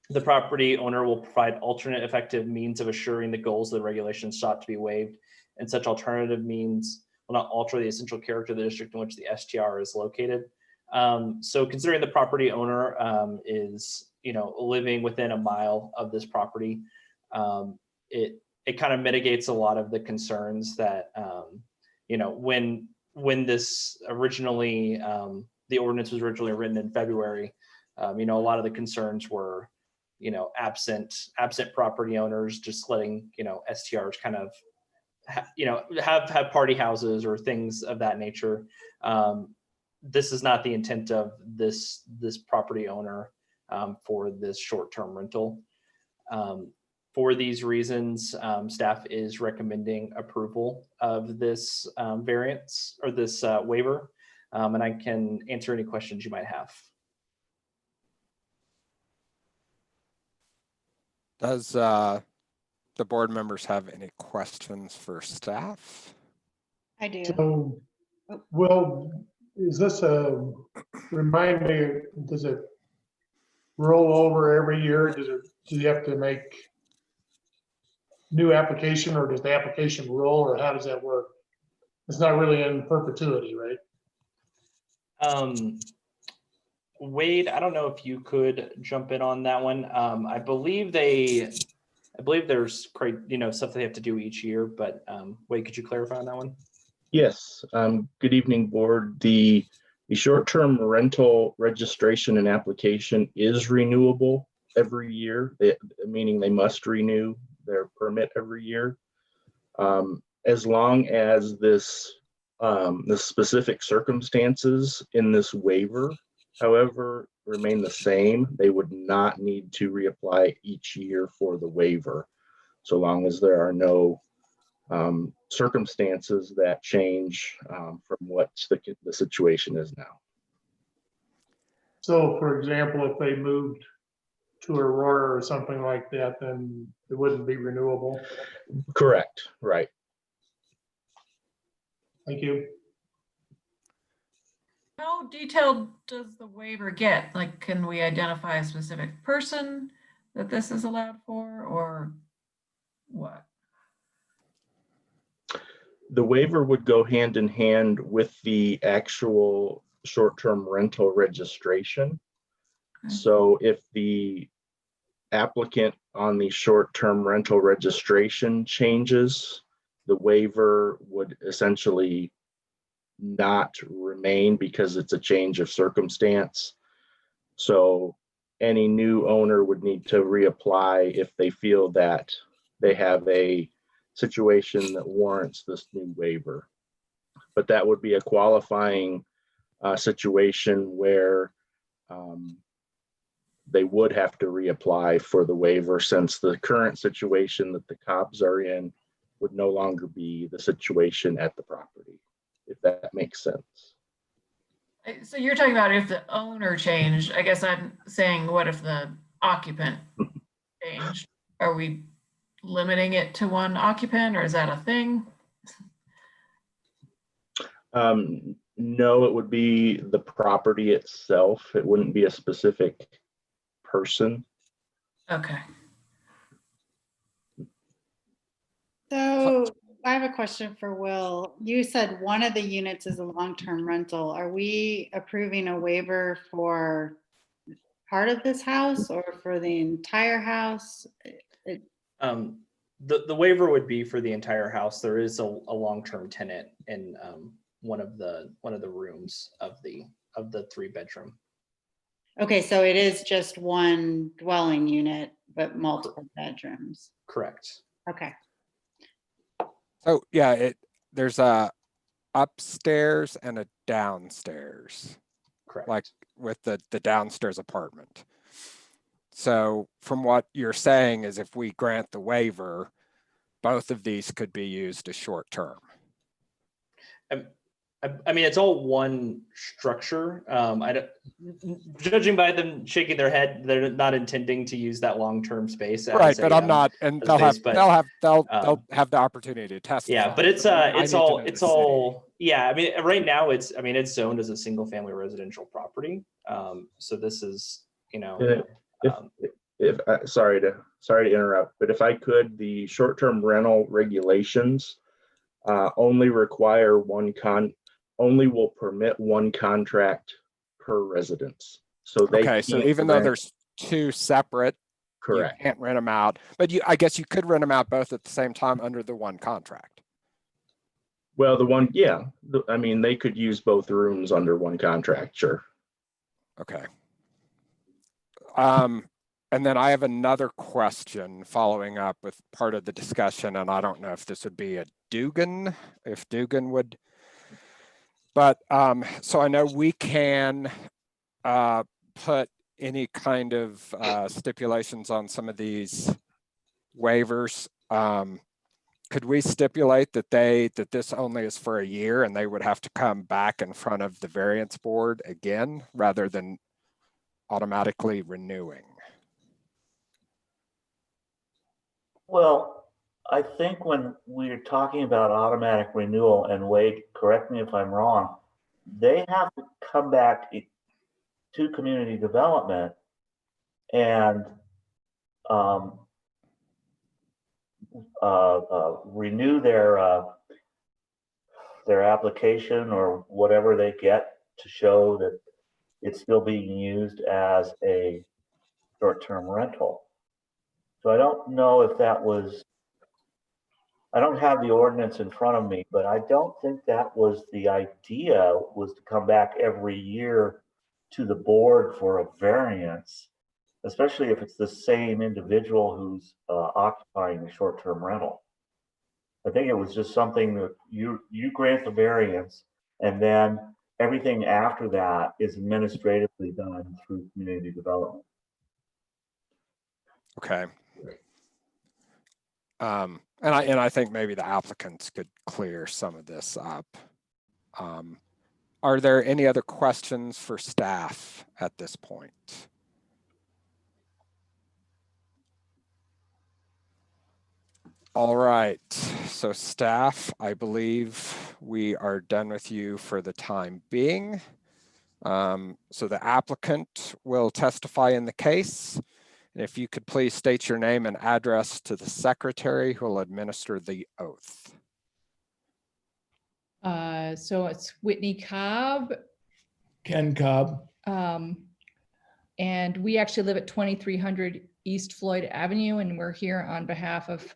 the property owner will provide alternate effective means of assuring the goals of the regulations sought to be waived, and such alternative means will not alter the essential character of the district in which the STR is located. So considering the property owner is living within a mile of this property, it kind of mitigates a lot of the concerns that when this originally the ordinance was originally written in February, a lot of the concerns were absent property owners just letting STRs kind of have party houses or things of that nature. This is not the intent of this property owner for this short-term rental. For these reasons, staff is recommending approval of this variance or this waiver, and I can answer any questions you might have. Does the board members have any questions for staff? I do. So, Will, is this remind me, does it roll over every year? Do you have to make new application, or does the application roll, or how does that work? It's not really in perpetuity, right? Wade, I don't know if you could jump in on that one. I believe there's stuff they have to do each year, but Wade, could you clarify on that one? Yes. Good evening, board. The short-term rental registration and application is renewable every year, meaning they must renew their permit every year. As long as the specific circumstances in this waiver, however, remain the same, they would not need to reapply each year for the waiver, so long as there are no circumstances that change from what the situation is now. So, for example, if they moved to Aurora or something like that, then it wouldn't be renewable. Correct. Right. Thank you. How detailed does the waiver get? Like, can we identify a specific person that this is allowed for, or what? The waiver would go hand in hand with the actual short-term rental registration. Okay. So if the applicant on the short-term rental registration changes, the waiver would essentially not remain because it's a change of circumstance. So any new owner would need to reapply if they feel that they have a situation that warrants this new waiver. But that would be a qualifying situation where they would have to reapply for the waiver, since the current situation that the Cobbs are in would no longer be the situation at the property, if that makes sense. So you're talking about if the owner changed. I guess I'm saying, what if the occupant changed? Are we limiting it to one occupant, or is that a thing? No, it would be the property itself. It wouldn't be a specific person. Okay. So I have a question for Will. You said one of the units is a long-term rental. Are we approving a waiver for part of this house or for the entire house? The waiver would be for the entire house. There is a long-term tenant in one of the rooms of the 3-bedroom. Okay, so it is just one dwelling unit, but multiple bedrooms. Correct. Okay. So yeah, there's a upstairs and a downstairs. Correct. Like with the downstairs apartment. So from what you're saying is, if we grant the waiver, both of these could be used as short term. I mean, it's all one structure. Judging by them shaking their head, they're not intending to use that long-term space. Right, but I'm not, and they'll have the opportunity to test. Yeah, but it's all. Yeah, I mean, right now it's zoned as a single-family residential property. So this is, sorry to interrupt, but if I could, the short-term rental regulations only require only will permit one contract per residence. So so even though there's two separate, correct, you can't rent them out, but I guess you could rent them out both at the same time under the one contract. Well, I mean, they could use both rooms under one contract, sure. Okay. And then I have another question following up with part of the discussion, and I don't know if this would be if Dugan would, but so I know we can put any kind of stipulations on some of these waivers. Could we stipulate that this only is for a year and they would have to come back in front of the variance board again rather than automatically renewing? Well, I think when we're talking about automatic renewal, and Wade, correct me if I'm wrong, they have to come back to community development and renew their application or whatever they get to show that it's still being used as a short-term rental. So I don't know if that was, I don't have the ordinance in front of me, but I don't think that was the idea, was to come back every year to the board for a variance, especially if it's the same individual who's occupying the short-term rental. I think it was just something that you grant the variance, and then everything after that is administratively done through community development. Okay. And I think maybe the applicants could clear some of this up. Are there any other questions for staff at this point? All right, so staff, I believe we are done with you for the time being. So the applicant will testify in the case. And if you could please state your name and address to the secretary who will administer the oath. So it's Whitney Cobb. Ken Cobb. And we actually live at 2300 East Floyd Avenue, and we're here on behalf of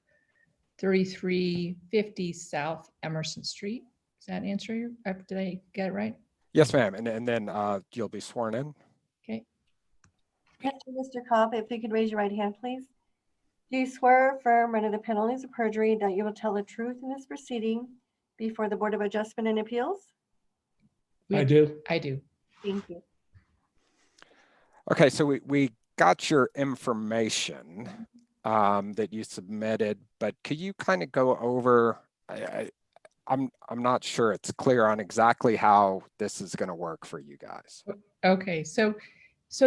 3350 South Emerson Street. Does that answer your, did I get it right? Yes, ma'am. And then you'll be sworn in. Okay. Mr. Cobb, if you could raise your right hand, please. Do you swear or affirm under the penalties of perjury that you will tell the truth in this proceeding before the Board of Adjustment and Appeals? I do. I do. Thank you. Okay, so we got your information that you submitted, but could you kind of go over, I'm not sure it's clear on exactly how this is going to work for you guys. Okay, so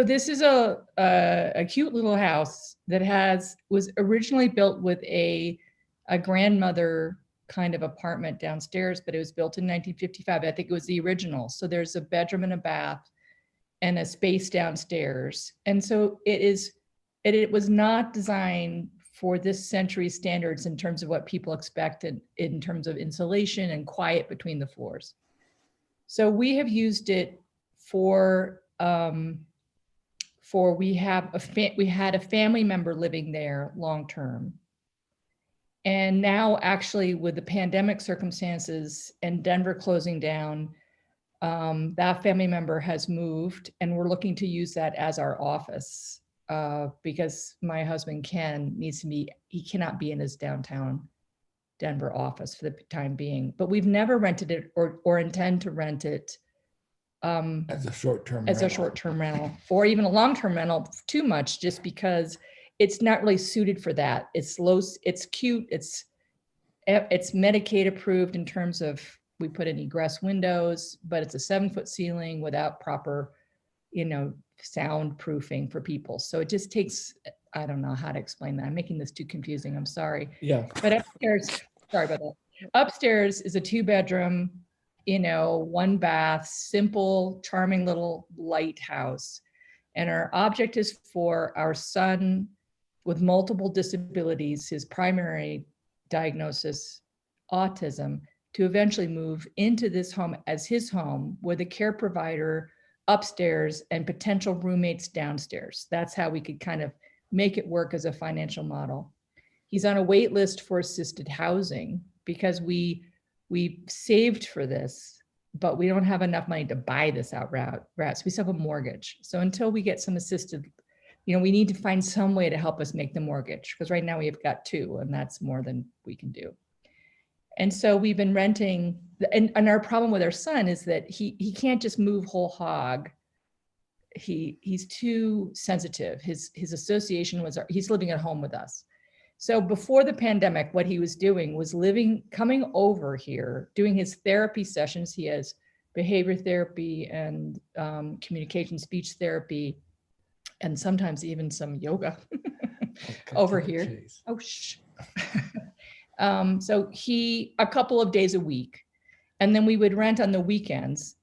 this is a cute little house that was originally built with a grandmother kind of apartment downstairs, but it was built in 1955. I think it was the original. So there's a bedroom and a bath and a space downstairs. And so it was not designed for this century standards in terms of what people expected in terms of insulation and quiet between the floors. So we have used it we had a family member living there long-term. And now actually with the pandemic circumstances and Denver closing down, that family member has moved and we're looking to use that as our office because my husband he cannot be in his downtown Denver office for the time being, but we've never rented it or intend to rent it as a short-term rental or even a long-term rental too much, just because it's not really suited for that. It's low, it's cute, it's Medicaid approved in terms of we put in egress windows, but it's a 7-foot ceiling without proper, soundproofing for people. So it just takes, I don't know how to explain that. I'm making this too confusing. I'm sorry. Yeah. But upstairs, sorry about that. Upstairs is a 2-bedroom, 1 bath, simple, charming little lighthouse. And our object is for our son with multiple disabilities, his primary diagnosis, autism, to eventually move into this home as his home with a care provider upstairs and potential roommates downstairs. That's how we could kind of make it work as a financial model. He's on a wait list for assisted housing because we saved for this, but we don't have enough money to buy this outright. So we still have a mortgage. So until we get some assisted, we need to find some way to help us make the mortgage, because right now we've got 2 and that's more than we can do. And so we've been renting, and our problem with our son is that he can't just move whole hog. He's too sensitive. His association he's living at home with us. So before the pandemic, what he was doing was coming over here, doing his therapy sessions. He has behavior therapy and communication speech therapy, and sometimes even some yoga over here. Oh, shh. So a couple of days a week, and then we would rent on the weekends.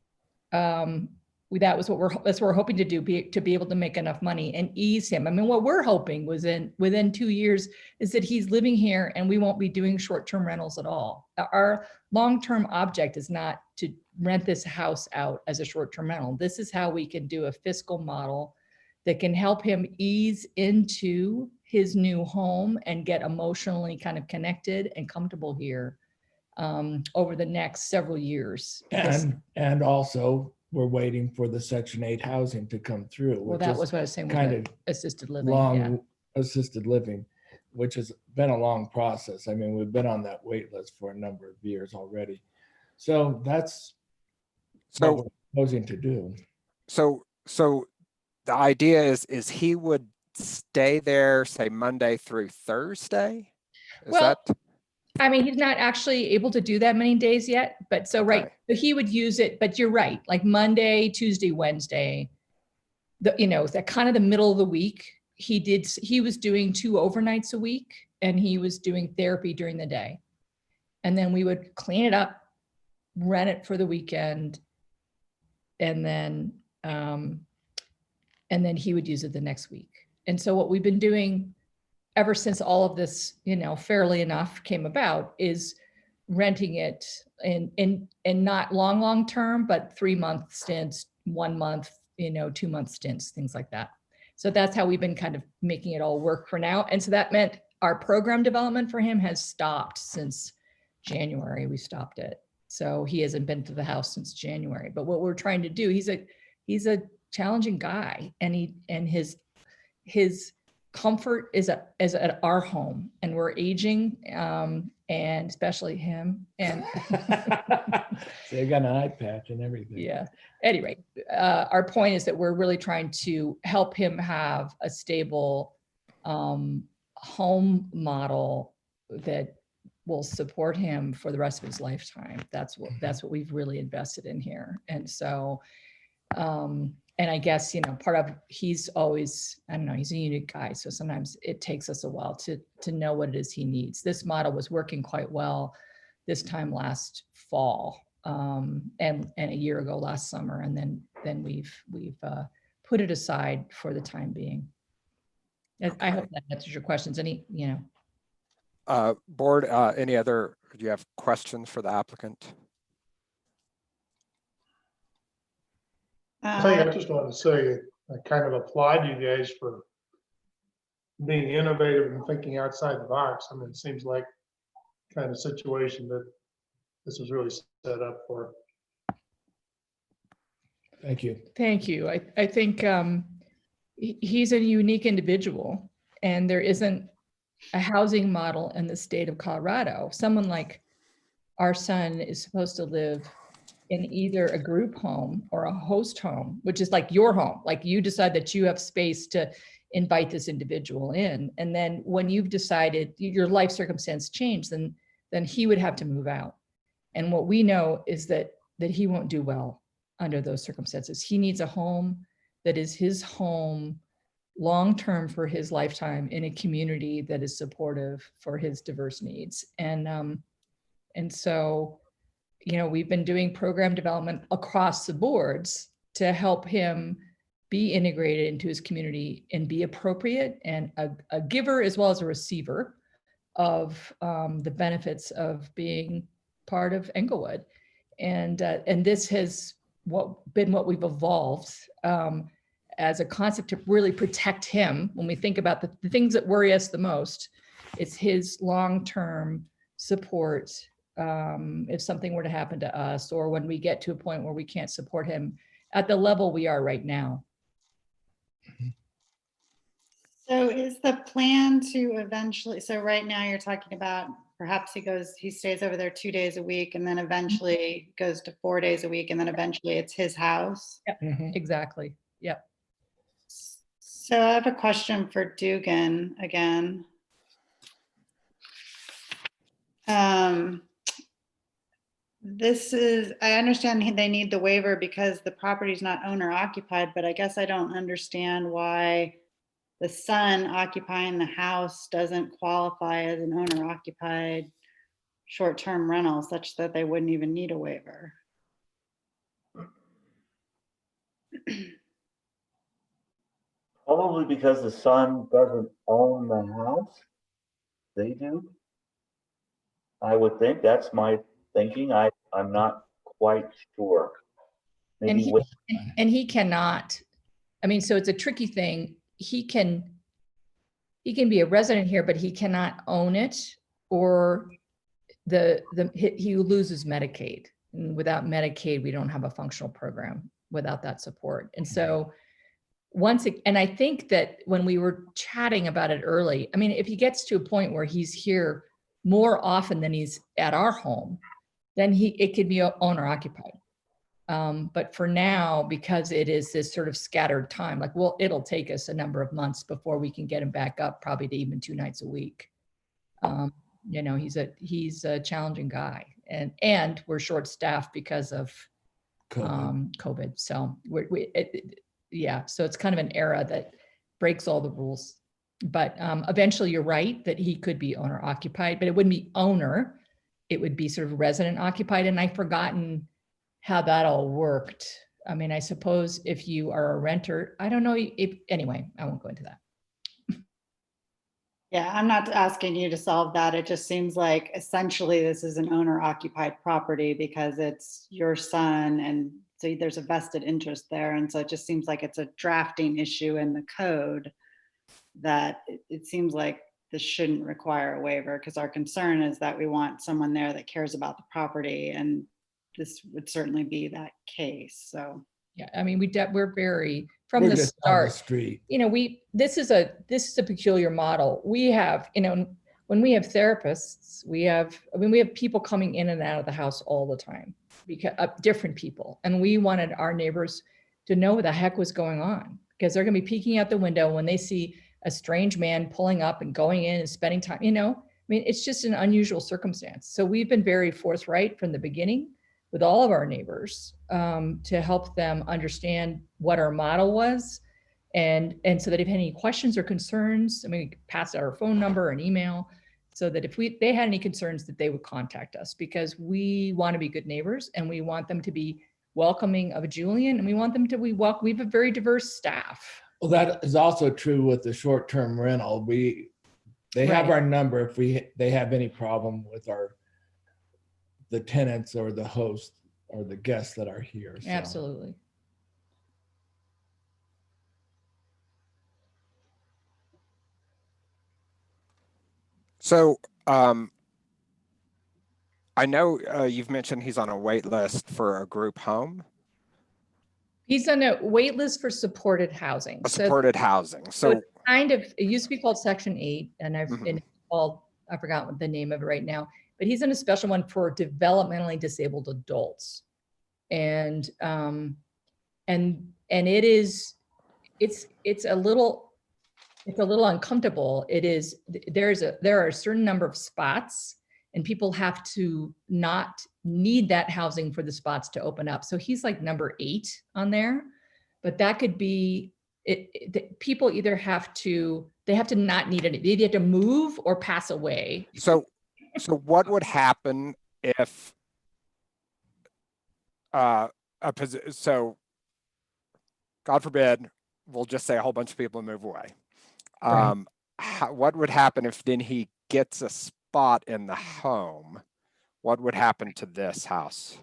That's what we're hoping to do, to be able to make enough money and ease him. I mean, what we're hoping was within 2 years is that he's living here and we won't be doing short-term rentals at all. Our long-term object is not to rent this house out as a short-term rental. This is how we can do a fiscal model that can help him ease into his new home and get emotionally kind of connected and comfortable here over the next several years. And also, we're waiting for the Section 8 housing to come through. Well, that was what I was saying, kind with of assisted living. long assisted living, which has been a long process. I mean, we've been on that wait list for a number of years already. So that's what we're proposing to do. So the idea is he would stay there, say Monday through Thursday? I mean, he's not actually able to do that many days yet, but so right, so he would use it, but you're right, like Monday, Tuesday, Wednesday, that kind of the middle of the week, he was doing 2 overnights a week and he was doing therapy during the day. And then we would clean it up, rent it for the weekend, and then he would use it the next week. And so what we've been doing ever since all of this, fairly enough came about, is renting it in not long term, but 3-month stints, 1 month, 2-month stints, things like that. So that's how we've been kind of making it all work for now. And so that meant our program development for him has stopped since January. We stopped it. So he hasn't been to the house since January. But what we're trying to do, he's a challenging guy, and his comfort is at our home, and we're aging, and especially him. And So you got an eye patch and everything. yeah. Anyway, our point is that we're really trying to help him have a stable home model that will support him for the rest of his lifetime. That's what we've really invested in here. And so, and I guess, part of, he's always, I don't know, he's a unique guy. So sometimes it takes us a while to know what it is he needs. This model was working quite well this time last fall, and a year ago last summer. And then we've put it aside for the time being. I hope that answers your questions. Board, any other, do you have questions for the applicant? I just wanted to say, I kind of applaud you guys for being innovative and thinking outside the box. I mean, it seems like kind of situation that this is really set up for. Thank you. Thank you. I think he's a unique individual, and there isn't a housing model in the state of Colorado. Someone like our son is supposed to live in either a group home or a host home, which is like your home. Like you decide that you have space to invite this individual in. And then when you've decided your life circumstance changed, then he would have to move out. And what we know is that he won't do well under those circumstances. He needs a home that is his home long-term for his lifetime in a community that is supportive for his diverse needs. And so, we've been doing program development across the boards to help him be integrated into his community and be appropriate and a giver as well as a receiver of the benefits of being part of Englewood. And this has been what we've evolved as a concept to really protect him. When we think about the things that worry us the most, it's his long-term support if something were to happen to us, or when we get to a point where we can't support him at the level we are right now. So is the plan to eventually, so right now you're talking about perhaps he stays over there 2 days a week, and then eventually goes to 4 days a week, and then eventually it's his house? Yep, exactly. Yep. So I have a question for Dugan again. I understand they need the waiver because the property's not owner occupied, but I guess I don't understand why the son occupying the house doesn't qualify as an owner occupied short-term rental such that they wouldn't even need a waiver. Probably because the son doesn't own the house. They do. I would think, that's my thinking. I'm not quite sure. Maybe And he cannot, so it's a tricky thing. He can be a resident here, but he cannot own it, or he loses Medicaid. And without Medicaid, we don't have a functional program without that support. And so and I think that when we were chatting about it early, if he gets to a point where he's here more often than he's at our home, then it could be owner occupied. But for now, because it is this sort of scattered time, it'll take us a number of months before we can get him back up, probably to even 2 nights a week. He's a challenging guy, and we're short staffed because of COVID. So so it's kind of an era that breaks all the rules. But eventually, you're right that he could be owner occupied, but it wouldn't be owner. It would be sort of resident occupied. And I've forgotten how that all worked. I suppose if you are a renter, I don't know anyway, I won't go into that. Yeah, I'm not asking you to solve that. It just seems like essentially this is an owner occupied property because it's your son and so there's a vested interest there. And so it just seems like it's a drafting issue in the code that it seems like this shouldn't require a waiver, because our concern is that we want someone there that cares about the property, and this would certainly be that case. So Yeah, I mean, we're very, from We're the just on the start, street. you know, this is a peculiar model. We have, you know, when we have therapists, we have people coming in and out of the house all the time, because different people. And we wanted our neighbors to know what the heck was going on, because they're gonna be peeking out the window when they see a strange man pulling up and going in and spending time, you know, I mean, it's just an unusual circumstance. So we've been very forthright from the beginning with all of our neighbors to help them understand what our model was. And so that if any questions or concerns, I mean, we passed out our phone number and email, so that if they had any concerns, that they would contact us, because we want to be good neighbors and we want them to be welcoming of a Julian, and we want them to we have a very diverse staff. Well, that is also true with the short-term rental. They have Right. our number if they have any problem with the tenants or the host or the guests that are here. So. Absolutely. So I know you've mentioned he's on a wait list for a group home, He's on a wait list for supported housing. a supported housing. So So it's kind of, it used to be called Section 8, and Mhm. been called, I forgot what the name of it right now, but he's in a special one for developmentally disabled adults. And it is, it's a little uncomfortable. It is, there are a certain number of spots, and people have to not need that housing for the spots to open up. So he's like number 8 on there, but that could be, people either have to not need it. They either have to move or pass away. so what would happen if so God forbid, we'll just say a whole bunch of people move away. Right. What would happen if then he gets a spot in the home? What would happen to this house?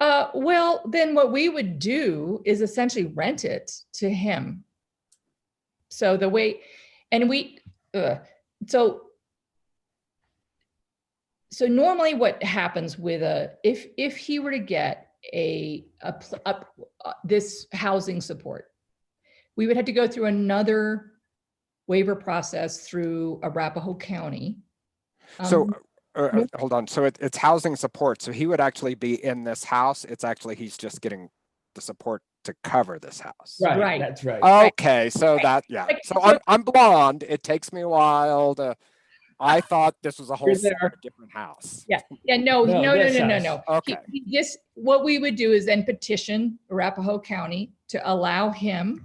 Well, then what we would do is essentially rent it to him. So the way, and so normally what happens with if he were to get this housing support, we would have to go through another waiver process through Arapahoe County. So hold on. So it's housing support. So he would actually be in this house. It's actually, he's just getting the support to cover this house. Right. That's right. Okay. So yeah. So I'm blonde. It takes me a while to, I thought this was a whole different house. Yeah. No. Okay. What we would do is then petition Arapahoe County to allow him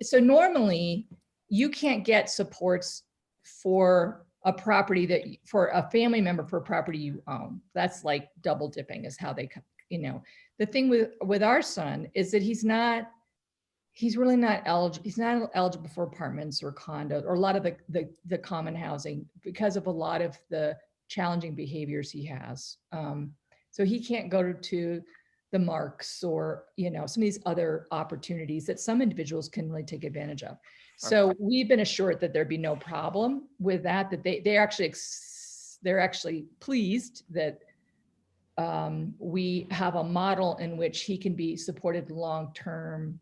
so normally you can't get supports for a property for a family member for a property you own. That's like double dipping is how they, the thing with our son is that he's really not eligible. He's not eligible for apartments or condos or a lot of the common housing because of a lot of the challenging behaviors he has. So he can't go to the marks or, some of these other opportunities that some individuals can really take advantage of. So we've been assured that there'd be no problem with that they're actually pleased that we have a model in which he can be supported long-term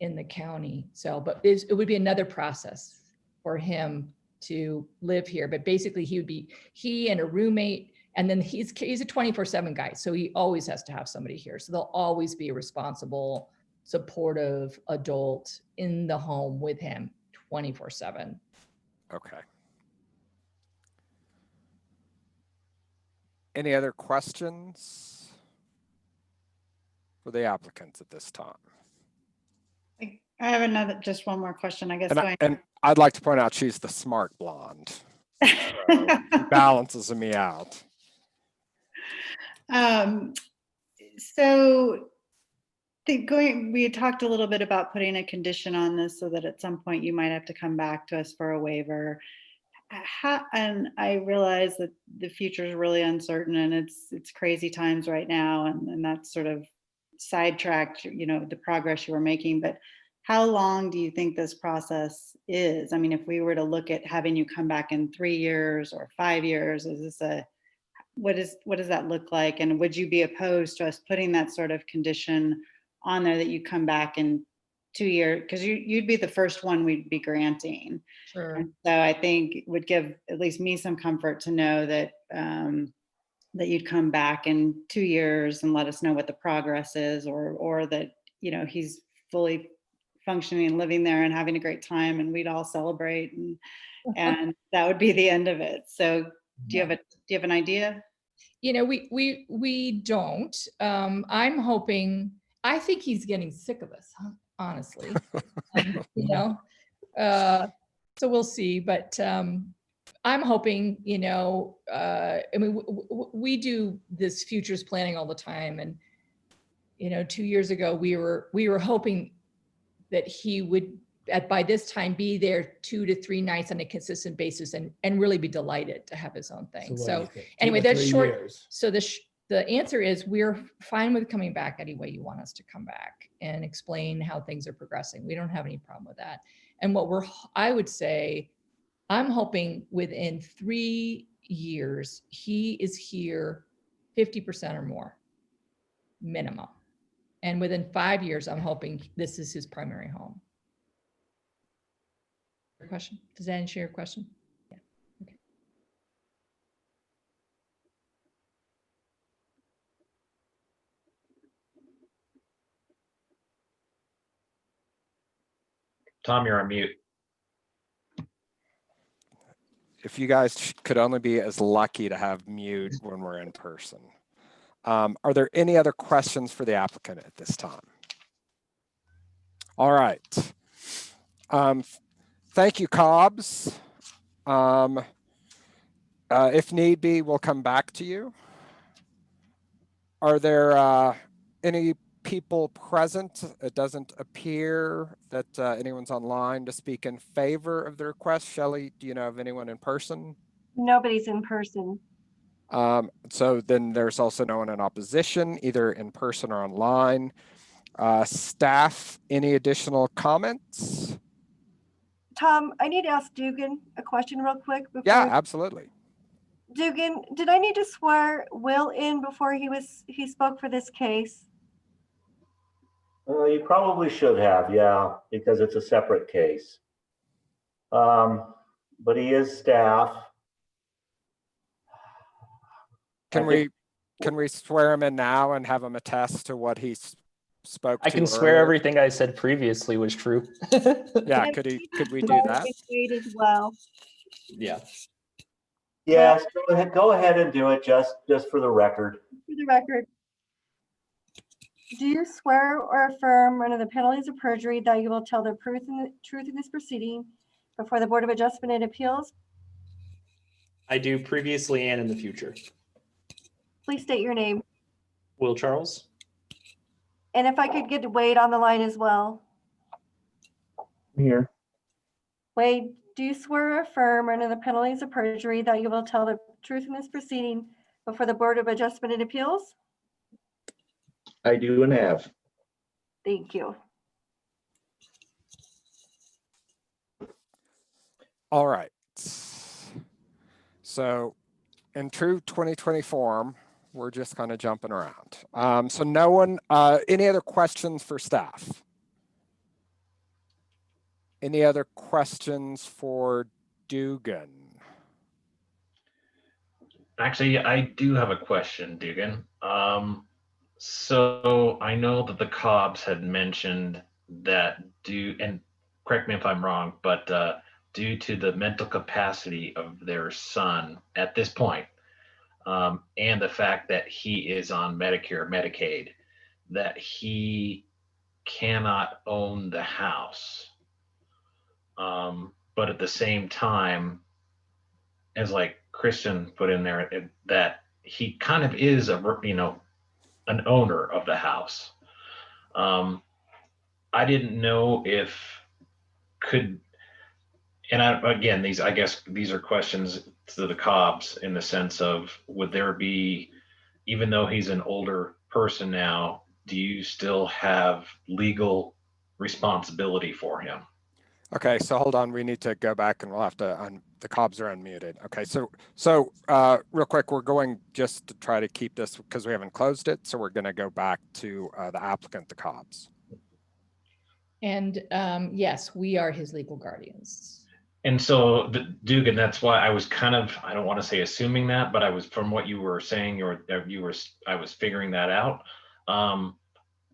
in the county. So, but it would be another process for him to live here. But basically he and a roommate, and then he's a 24/7 guy. So he always has to have somebody here. So there'll always be a responsible, supportive adult in the home with him 24/7. Okay. Any other questions for the applicants at this time? I have just one more question, I guess. And I'd like to point out she's the smart blonde. So she balances me out. So we had talked a little bit about putting a condition on this so that at some point you might have to come back to us for a waiver. And I realize that the future is really uncertain and it's crazy times right now. And that's sort of sidetracked, the progress you were making, but how long do you think this process is? I mean, if we were to look at having you come back in 3 years or 5 years, what does that look like? And would you be opposed to us putting that sort of condition on there that you come back in 2 years? Because you'd be the first one we'd be granting. Sure. And so I think it would give at least me some comfort to know that that you'd come back in 2 years and let us know what the progress is, or that he's fully functioning and living there and having a great time, and we'd all celebrate, and that would be the end of it. So do you have an idea? We don't. I'm hoping. I think he's getting sick of us, honestly. So we'll see. But I'm hoping. I mean, we do this futures planning all the time, and 2 years ago we were hoping that he would by this time be there 2 to 3 nights on a consistent basis and really be delighted to have his own thing. So anyway, that's short. Years. So the answer is we're fine with coming back any way you want us to come back and explain how things are progressing. We don't have any problem with that. And I would say, I'm hoping within 3 years, he is here 50% or more minimum. And within 5 years, I'm hoping this is his primary home. Your question? Does that answer your question? Yeah. Okay. Tom, you're on mute. If you guys could only be as lucky to have mute when we're in person. Are there any other questions for the applicant at this time? All right. Thank you, Cobbs. If need be, we'll come back to you. Are there any people present? It doesn't appear that anyone's online to speak in favor of the request. Shelley, do you know of anyone in person? Nobody's in person. So then there's also no one in opposition, either in person or online. Staff, any additional comments? Tom, I need to ask Dugan a question real quick. Yeah, absolutely. Dugan, did I need to swear Will in before he spoke for this case? You probably should have, yeah, because it's a separate case. But he is staff. Can we swear him in now and have him attest to what he spoke to? I can swear everything I said previously was true. Yeah, could we do that? As well. Yeah. Yes, go ahead and do it just for the record. For the record. Do you swear or affirm under the penalties of perjury that you will tell the truth in this proceeding before the Board of Adjustment and Appeals? I do previously and in the future. Please state your name. Will Charles. And if I could get Wade on the line as well. Here. Wade, do you swear or affirm under the penalties of perjury that you will tell the truth in this proceeding before the Board of Adjustment and Appeals? I do and have. Thank you. All right. So in true 2020 form, we're just kind of jumping around. So no one, any other questions for staff? Any other questions for Dugan? Actually, I do have a question, Dugan. So I know that the Cobbs had mentioned that and correct me if I'm wrong, but due to the mental capacity of their son at this point, and the fact that he is on Medicare, Medicaid, that he cannot own the house. But at the same time, as like Christian put in there, that he kind of is an owner of the house. I didn't know if again, I guess these are questions to the Cobbs in the sense of, would there be, even though he's an older person now, do you still have legal responsibility for him? Okay, so hold on, we need to go back and we'll have to, the Cobbs are unmuted. Okay, so real quick, we're going just to try to keep this because we haven't closed it. So we're gonna go back to the applicant, the Cobbs. And yes, we are his legal guardians. And so, Dugan, that's why I was kind of, I don't want to say assuming that, but I was, from what you were saying, I was figuring that out.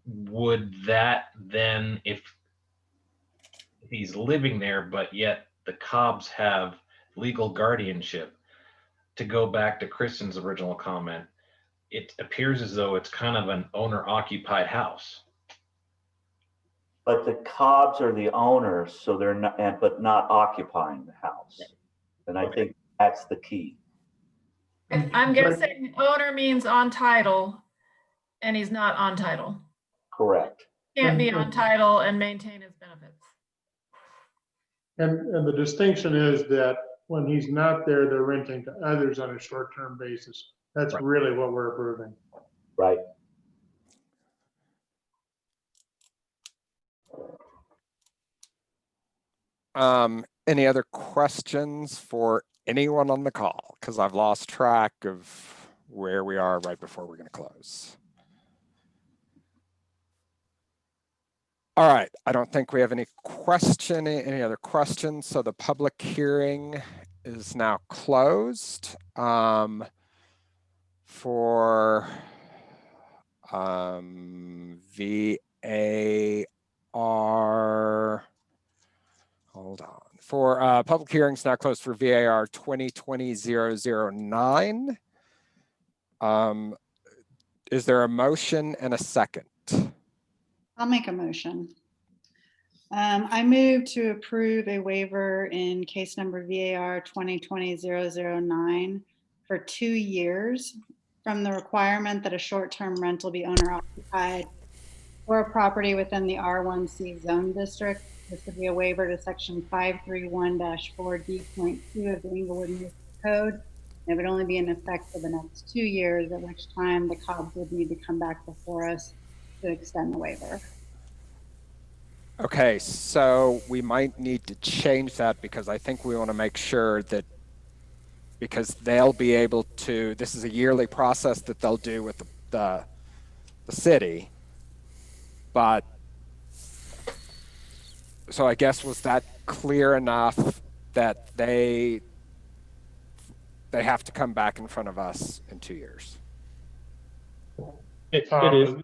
Would that then, if he's living there, but yet the Cobbs have legal guardianship, to go back to Kristen's original comment, it appears as though it's kind of an owner-occupied house. But the Cobbs are the owners, so they're not, but not occupying the house. And I think that's the key. I'm guessing owner means on title, and he's not on title. Correct. Can't be on title and maintain his benefits. And the distinction is that when he's not there, they're renting to others on a short-term basis. That's really what we're approving. Right. Any other questions for anyone on the call? Because I've lost track of where we are right before we're going to close. All right, I don't think we have any other questions. So the public hearing is now closed for VAR. Hold on. For public hearings now closed for VAR 2020-009. Is there a motion and a second? I'll make a motion. I move to approve a waiver in case number VAR 2020-009 for 2 years from the requirement that a short-term rental be owner occupied or a property within the R1C zone district. This would be a waiver to section 531-4D.2 of the Inglewood Municipal Code. It would only be in effect for the next 2 years, at which time the Cobbs would need to come back before us to extend the waiver. Okay, so we might need to change that because I think we want to make sure that, because they'll be able to, this is a yearly process that they'll do with the city, but so I guess, was that clear enough that they have to come back in front of us in 2 years? It is.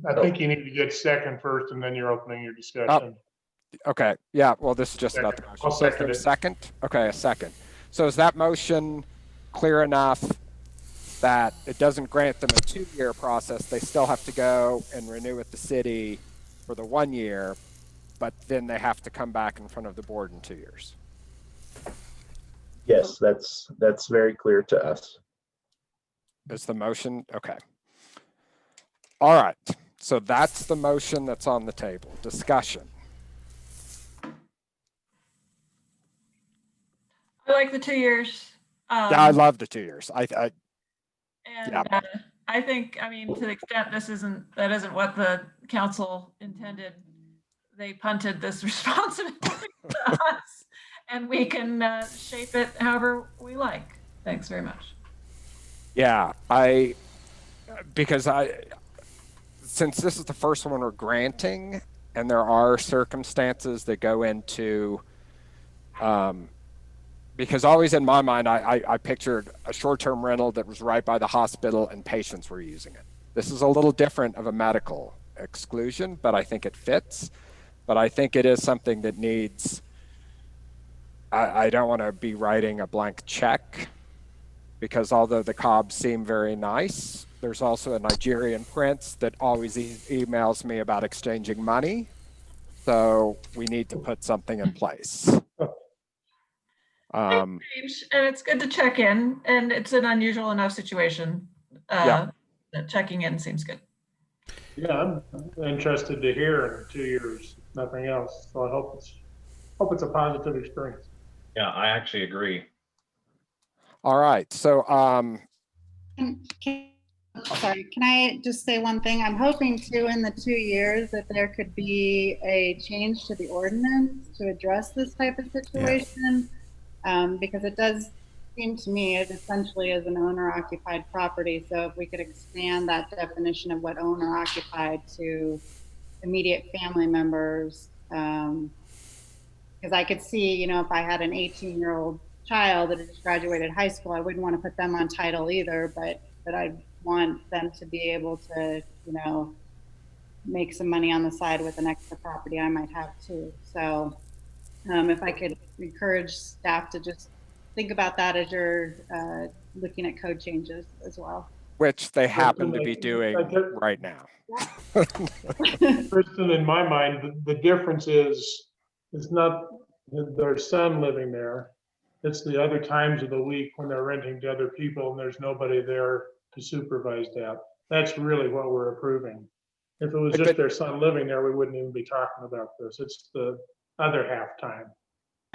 I think you need to get second first, and then you're opening your discussion. Okay, yeah, well, this is just about the motion. I'll So is there a second? Okay, a second. So is that motion clear enough that it doesn't grant them a 2-year process? They still have to go and renew with the city for the 1 year, but then they have to come back in front of the board in 2 years. Yes, that's very clear to us. Is the motion? Okay. All right, so that's the motion that's on the table. Discussion. I like the 2 years. Yeah, I love the 2 years. And yeah. I think, I mean, to the extent that isn't what the council intended, they punted this responsibility to us, and we can shape it however we like. Thanks very much. Yeah, because since this is the first one we're granting, and there are circumstances that go into, because always in my mind, I pictured a short-term rental that was right by the hospital and patients were using it. This is a little different of a medical exclusion, but I think it fits. But I think it is something that needs, I don't want to be writing a blank check, because although the Cobbs seem very nice, there's also a Nigerian prince that always emails me about exchanging money. So we need to put something in place. And it's good to check in, and it's an unusual enough situation. That checking in seems good. Yeah, I'm interested to hear in 2 years, nothing else. So I hope it's a positive experience. Yeah, I actually agree. All right, so Can Sorry, can I just say one thing? I'm hoping too in the 2 years that there could be a change to the ordinance to address this type of situation. Because it does seem to me it essentially is an owner occupied property. So if we could expand that definition of what owner occupied to immediate family members, because I could see, you know, if I had an 18-year-old child that had just graduated high school, I wouldn't want to put them on title either, but I want them to be able to, you know, make some money on the side with an extra property I might have too. So if I could encourage staff to just think about that as you're looking at code changes as well. Which they happen to be doing right now. Kristen, in my mind, the difference is it's not their son living there. It's the other times of the week when they're renting to other people and there's nobody there to supervise that. That's really what we're approving. If it was just their son living there, we wouldn't even be talking about this. It's the other half time.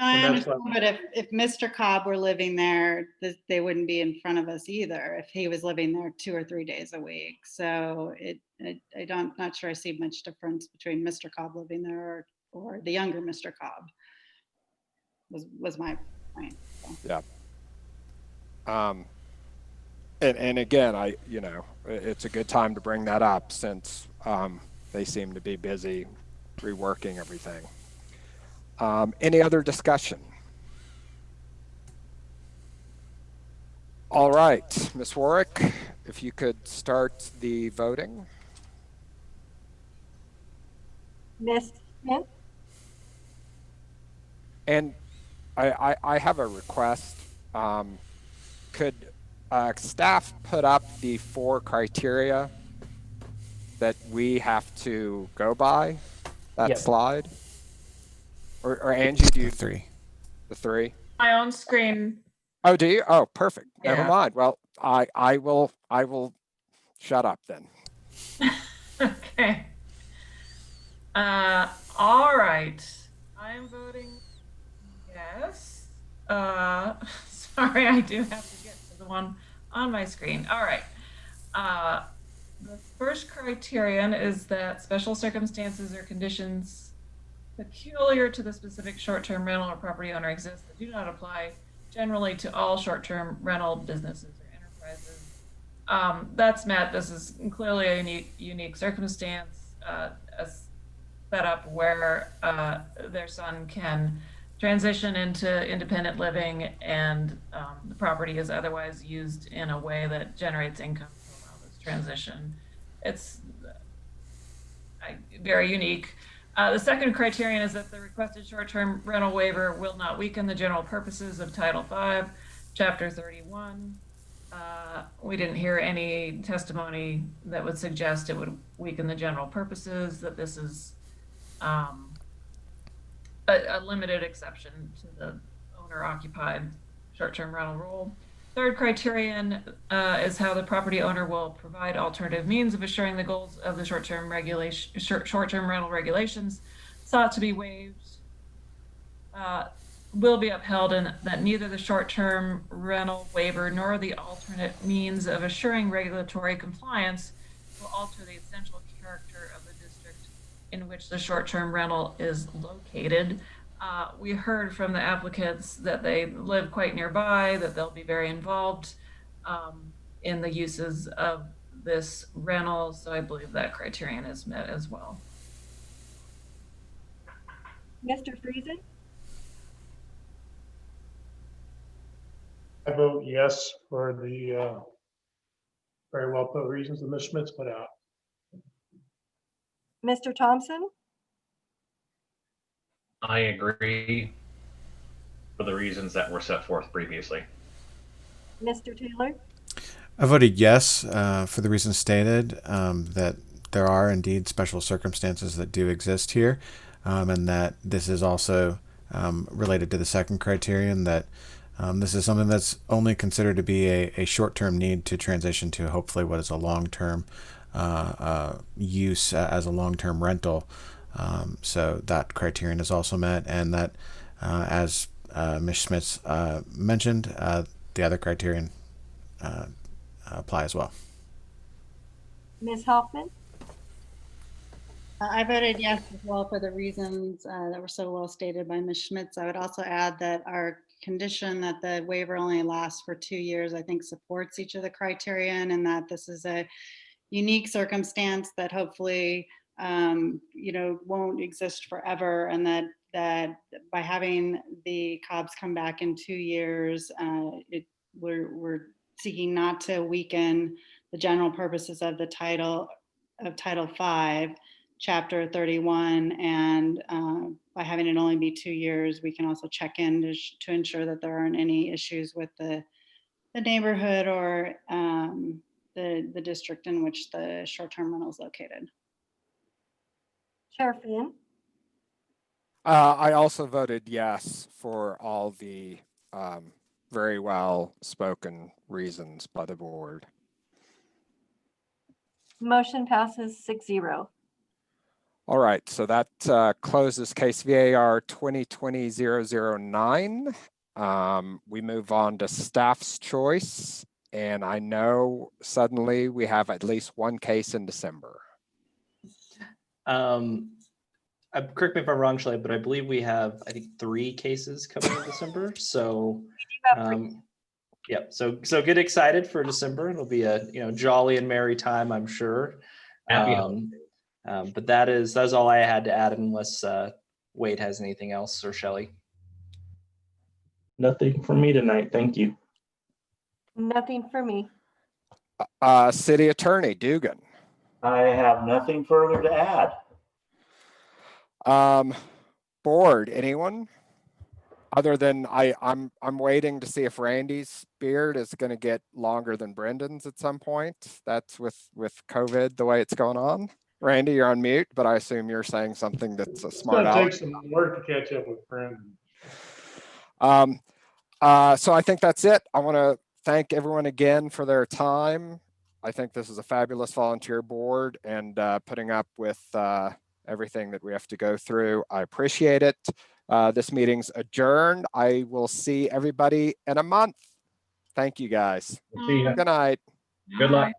I And that's understand, but if Mr. Cobb were living there, they wouldn't be in front of us either if he was living there 2 or 3 days a week. So not sure I see much difference between Mr. Cobb living there or the younger Mr. Cobb was my point. So. Yeah. And again, it's a good time to bring that up since they seem to be busy reworking everything. Any other discussion? All right, Ms. Warwick, if you could start the voting. Ms. Smith? And I have a request. Could staff put up the 4 criteria that we have to go by, that slide? Or Angie, do you? 3. The 3? My own screen. Oh, do you? Oh, perfect. Never Yeah. mind. Well, I will shut up then. Okay. All right. I am voting yes. Sorry, I do have to get to the one on my screen. All right. The first criterion is that special circumstances or conditions peculiar to the specific short-term rental or property owner exist that do not apply generally to all short-term rental businesses or enterprises. That's met. This is clearly a unique circumstance, a setup where their son can transition into independent living and the property is otherwise used in a way that generates income to allow this transition. It's very unique. The second criterion is that the requested short-term rental waiver will not weaken the general purposes of Title V, Chapter 31. We didn't hear any testimony that would suggest it would weaken the general purposes, that this is a limited exception to the owner-occupied short-term rental rule. Third criterion is how the property owner will provide alternative means of assuring the goals of the short-term rental regulations sought to be waived will be upheld, and that neither the short-term rental waiver nor the alternate means of assuring regulatory compliance will alter the essential character of the district in which the short-term rental is located. We heard from the applicants that they live quite nearby, that they'll be very involved in the uses of this rental. So I believe that criterion is met as well. Mr. Friesen? I vote yes for the very well put reasons that Ms. Schmidt's put out. Mr. Thompson? I agree for the reasons that were set forth previously. Mr. Taylor? I voted yes for the reasons stated, that there are indeed special circumstances that do exist here, and that this is also related to the second criterion, that this is something that's only considered to be a short-term need to transition to hopefully what is a long-term use as a long-term rental. So that criterion is also met, and that as Ms. Schmitz mentioned, the other criterion apply as well. Ms. Hoffman? I voted yes as well for the reasons that were so well stated by Ms. Schmitz. I would also add that our condition that the waiver only lasts for 2 years, I think supports each of the criterion, and that this is a unique circumstance that hopefully won't exist forever, and that by having the Cobbs come back in 2 years, we're seeking not to weaken the general purposes of the Title 5, Chapter 31, and by having it only be 2 years, we can also check in to ensure that there aren't any issues with the neighborhood or the district in which the short-term rental is located. Chair Finn? I also voted yes for all the very well spoken reasons by the board. Motion passes 6-0. All right, so that closes case VAR 2020-009. We move on to staff's choice, and I know suddenly we have at least one case in December. Correct me if I'm wrong, Shelley, but I believe we have, I think, 3 cases coming in December. So, yeah, so get excited for December. It'll be a jolly and merry time, I'm sure. But that's all I had to add, unless Wade has anything else, or Shelley. Nothing for me tonight. Thank you. Nothing for me. City Attorney Dugan. I have nothing further to add. Board, anyone? Other than I'm waiting to see if Randy's beard is going to get longer than Brendan's at some point. That's with COVID the way it's going on. Randy, you're on mute, but I assume you're saying something that's a smart It's aleck. gonna take some work to catch up with Brendan. So I think that's it. I want to thank everyone again for their time. I think this is a fabulous volunteer board, and putting up with everything that we have to go through. I appreciate it. This meeting's adjourned. I will see everybody in a month. Thank you, guys. See you. Good night. Good luck.